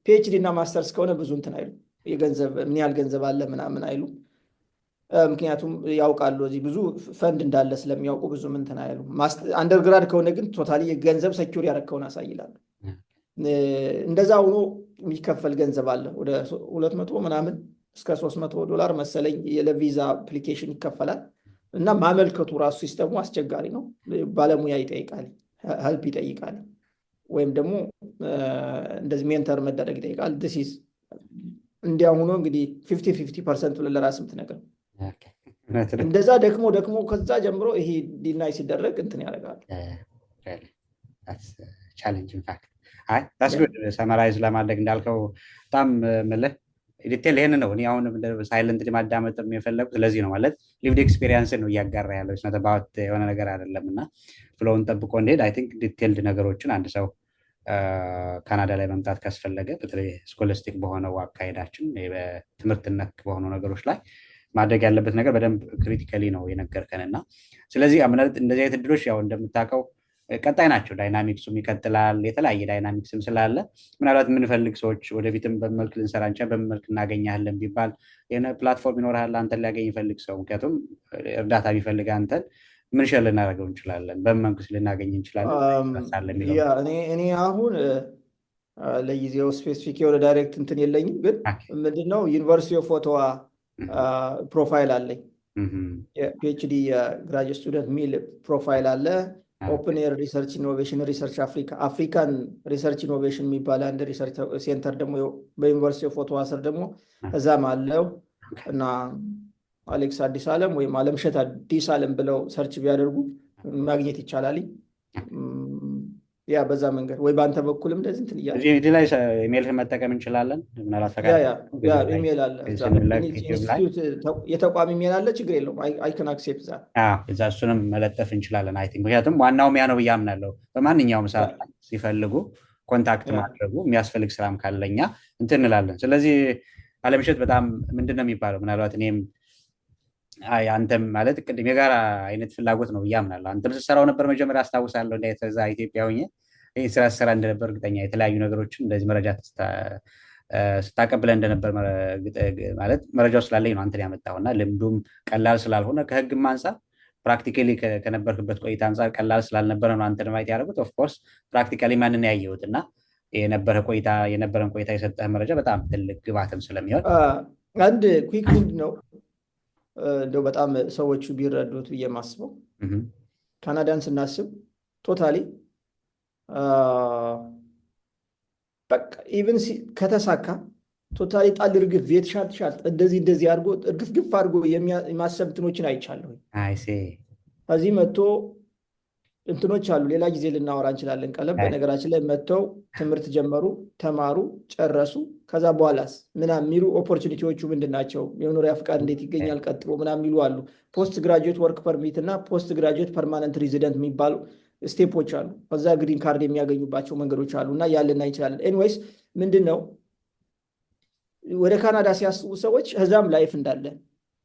ፒኤችዲ እና ማስተርስ ከሆነ ብዙ እንትን አይሉ። የገንዘብ ምን ያህል ገንዘብ አለ ምናምን አይሉ። ምክንያቱም ያውቃሉ እዚህ ብዙ ፈንድ እንዳለ ስለሚያውቁ ብዙ እንትን አይሉ። አንደርግራድ ከሆነ ግን ቶታሊ የገንዘብ ሰኪውር ያደረግከውን አሳይላሉ። እንደዛ ሆኖ የሚከፈል ገንዘብ አለ ወደ 200 ምናምን እስከ $300 መሰለኝ ለቪዛ አፕሊኬሽን ይከፈላል። እና ማመልከቱ ራሱ ሲስተሙ አስቸጋሪ ነው። ባለሙያ ይጠይቃል፣ ሄልፕ ይጠይቃል፣ ወይም ደግሞ እንደዚህ ሜንተር መደረግ ይጠይቃል። ዲስ እንዲያውኑ እንግዲህ 50% ብለህ ለራስህ የምትነግረው እንደዛ ደክሞ ከዛ ጀምሮ ይሄ ዲናይ ሲደረግ እንትን ያደርጋል። ቻሌንጅ ኢንፋክት ሰመራይዝ ለማድረግ እንዳልከው በጣም ምልህ ዲቴል ይሄን ነው። እኔ አሁን ሳይለንት ማዳመጥ የፈለጉት ስለዚህ ነው። ማለት ሊቭድ ኤክስፔሪየንስን ነው እያጋራ ያለው ስነተባት የሆነ ነገር አይደለም። እና ፍሎውን ጠብቆ እንሄድ አይ ቲንክ ዲቴልድ ነገሮችን አንድ ሰው ካናዳ ላይ መምጣት ካስፈለገ በተለይ ስኮላስቲክ በሆነው አካሄዳችን በትምህርት ነክ በሆኑ ነገሮች ላይ ማድረግ ያለበት ነገር በደንብ ክሪቲካሊ ነው የነገርከን። እና ስለዚህ እንደዚህ አይነት እድሎች ያው እንደምታውቀው ቀጣይ ናቸው። ዳይናሚክሱም ይቀጥላል። የተለያየ ዳይናሚክስም ስላለ ምናልባት የምንፈልግ ሰዎች ወደፊትም በመልክ ልንሰራ እንችላለን። በመልክ እናገኛለን ቢባል ፕላትፎርም ይኖርሃል አንተን ሊያገኝ ይፈልግ ሰው። ምክንያቱም እርዳታ ቢፈልግ አንተን ምን ሸል ልናደርገው እንችላለን፣ በመንኩስ ልናገኝ እንችላለን። እኔ አሁን ለጊዜው ስፔሲፊክ የሆነ ዳይሬክት እንትን የለኝም፣ ግን ምንድነው ዩኒቨርሲቲ ኦፍ ኦቶዋ ፕሮፋይል አለኝ። የፒኤችዲ የግራጁዌት ስቱደንት ሚል ፕሮፋይል አለ። ኦፕን ኤር ሪሰርች ኢኖቬሽን ሪሰርች አፍሪካን ሪሰርች ኢኖቬሽን የሚባል አንድ ሪሰርች ሴንተር ደግሞ በዩኒቨርሲቲ ኦፍ ኦቶዋ ስር ደግሞ እዛም አለው እና አሌክስ አዲስ አለም ወይም አለምሸት አዲስ አለም ብለው ሰርች ቢያደርጉ ማግኘት ይቻላል። ያ በዛ መንገድ ወይ በአንተ በኩልም እንደዚህ እንትን እያለ እዚህ ላይ ኢሜይልህን መጠቀም እንችላለን። ኢሜይል አለ፣ የተቋም ኢሜይል አለ፣ ችግር የለውም። አይ ካን አክሴፕት እዛ እሱንም መለጠፍ እንችላለን። አይ ቲንክ ምክንያቱም ዋናውም ያ ነው ብዬ አምናለሁ። በማንኛውም ሰዓት ሲፈልጉ ኮንታክት ማድረጉ የሚያስፈልግ ስራም ካለኛ እንትን እንላለን። ስለዚህ አለምሸት በጣም ምንድን ነው የሚባለው ምናልባት እኔም አንተም ማለት ቅድም የጋራ አይነት ፍላጎት ነው ብዬ አምናለሁ። አንተም ስትሰራው ነበር መጀመሪያ አስታውሳለሁ። እንደዛ ኢትዮጵያ ሆኜ ይህ ስራ ስራ እንደነበር እርግጠኛ የተለያዩ ነገሮችን እንደዚህ መረጃ ስታቀብለን እንደነበር ማለት መረጃው ስላለኝ ነው አንተን ያመጣውና ልምዱም ቀላል ስላልሆነ ከህግም አንጻር ፕራክቲካሊ ከነበርክበት ቆይታ አንጻር ቀላል ስላልነበረ ነው አንተን ማየት ያደረጉት። ኦፍኮርስ ፕራክቲካሊ ማንን ያየሁት እና የነበረን ቆይታ የሰጠህ መረጃ በጣም ትልቅ ግባትም ስለሚሆን አንድ ኩዊክ ሊንክ ነው እንደው በጣም ሰዎቹ ቢረዱት ብዬ የማስበው ካናዳን ስናስብ ቶታሊ በቃ ኢቭን ከተሳካ ቶታሊ ጣል እርግፍ የተሻልሻል እንደዚህ አድርጎ እርግፍግፍ አድርጎ የማሰብ እንትኖችን አይቻለሁ። ከዚህ መጥቶ እንትኖች አሉ። ሌላ ጊዜ ልናወራ እንችላለን። ቀለም በነገራችን ላይ መጥተው ትምህርት ጀመሩ፣ ተማሩ፣ ጨረሱ። ከዛ በኋላስ ምናምን የሚሉ ኦፖርቹኒቲዎቹ ምንድን ናቸው? የመኖሪያ ፍቃድ እንዴት ይገኛል ቀጥሎ ምናምን የሚሉ አሉ። ፖስት ግራጁዌት ወርክ ፐርሚት እና ፖስት ግራጁዌት ፐርማነንት ሬዚደንት የሚባሉ ስቴፖች አሉ። ከዛ ግሪን ካርድ የሚያገኙባቸው መንገዶች አሉ እና ያልና እንችላለን። ኤኒዌይስ ምንድን ነው ወደ ካናዳ ሲያስቡ ሰዎች እዛም ላይፍ እንዳለ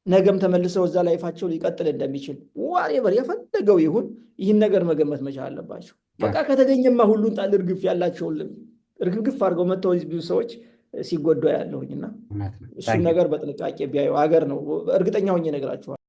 ነገም ተመልሰው እዛ ላይፋቸው ሊቀጥል እንደሚችል ዋሬቨር የፈለገው ይሁን ይህን ነገር መገመት መቻል አለባቸው። በቃ ከተገኘማ ሁሉን ጣል እርግፍ ያላቸውን እርግፍግፍ አድርገው መጥተው ብዙ ሰዎች ሲጎዱ ያለሁኝና እሱን ነገር በጥንቃቄ ቢያዩ ሀገር ነው እርግጠኛ ሆኜ እነግራቸዋለሁ።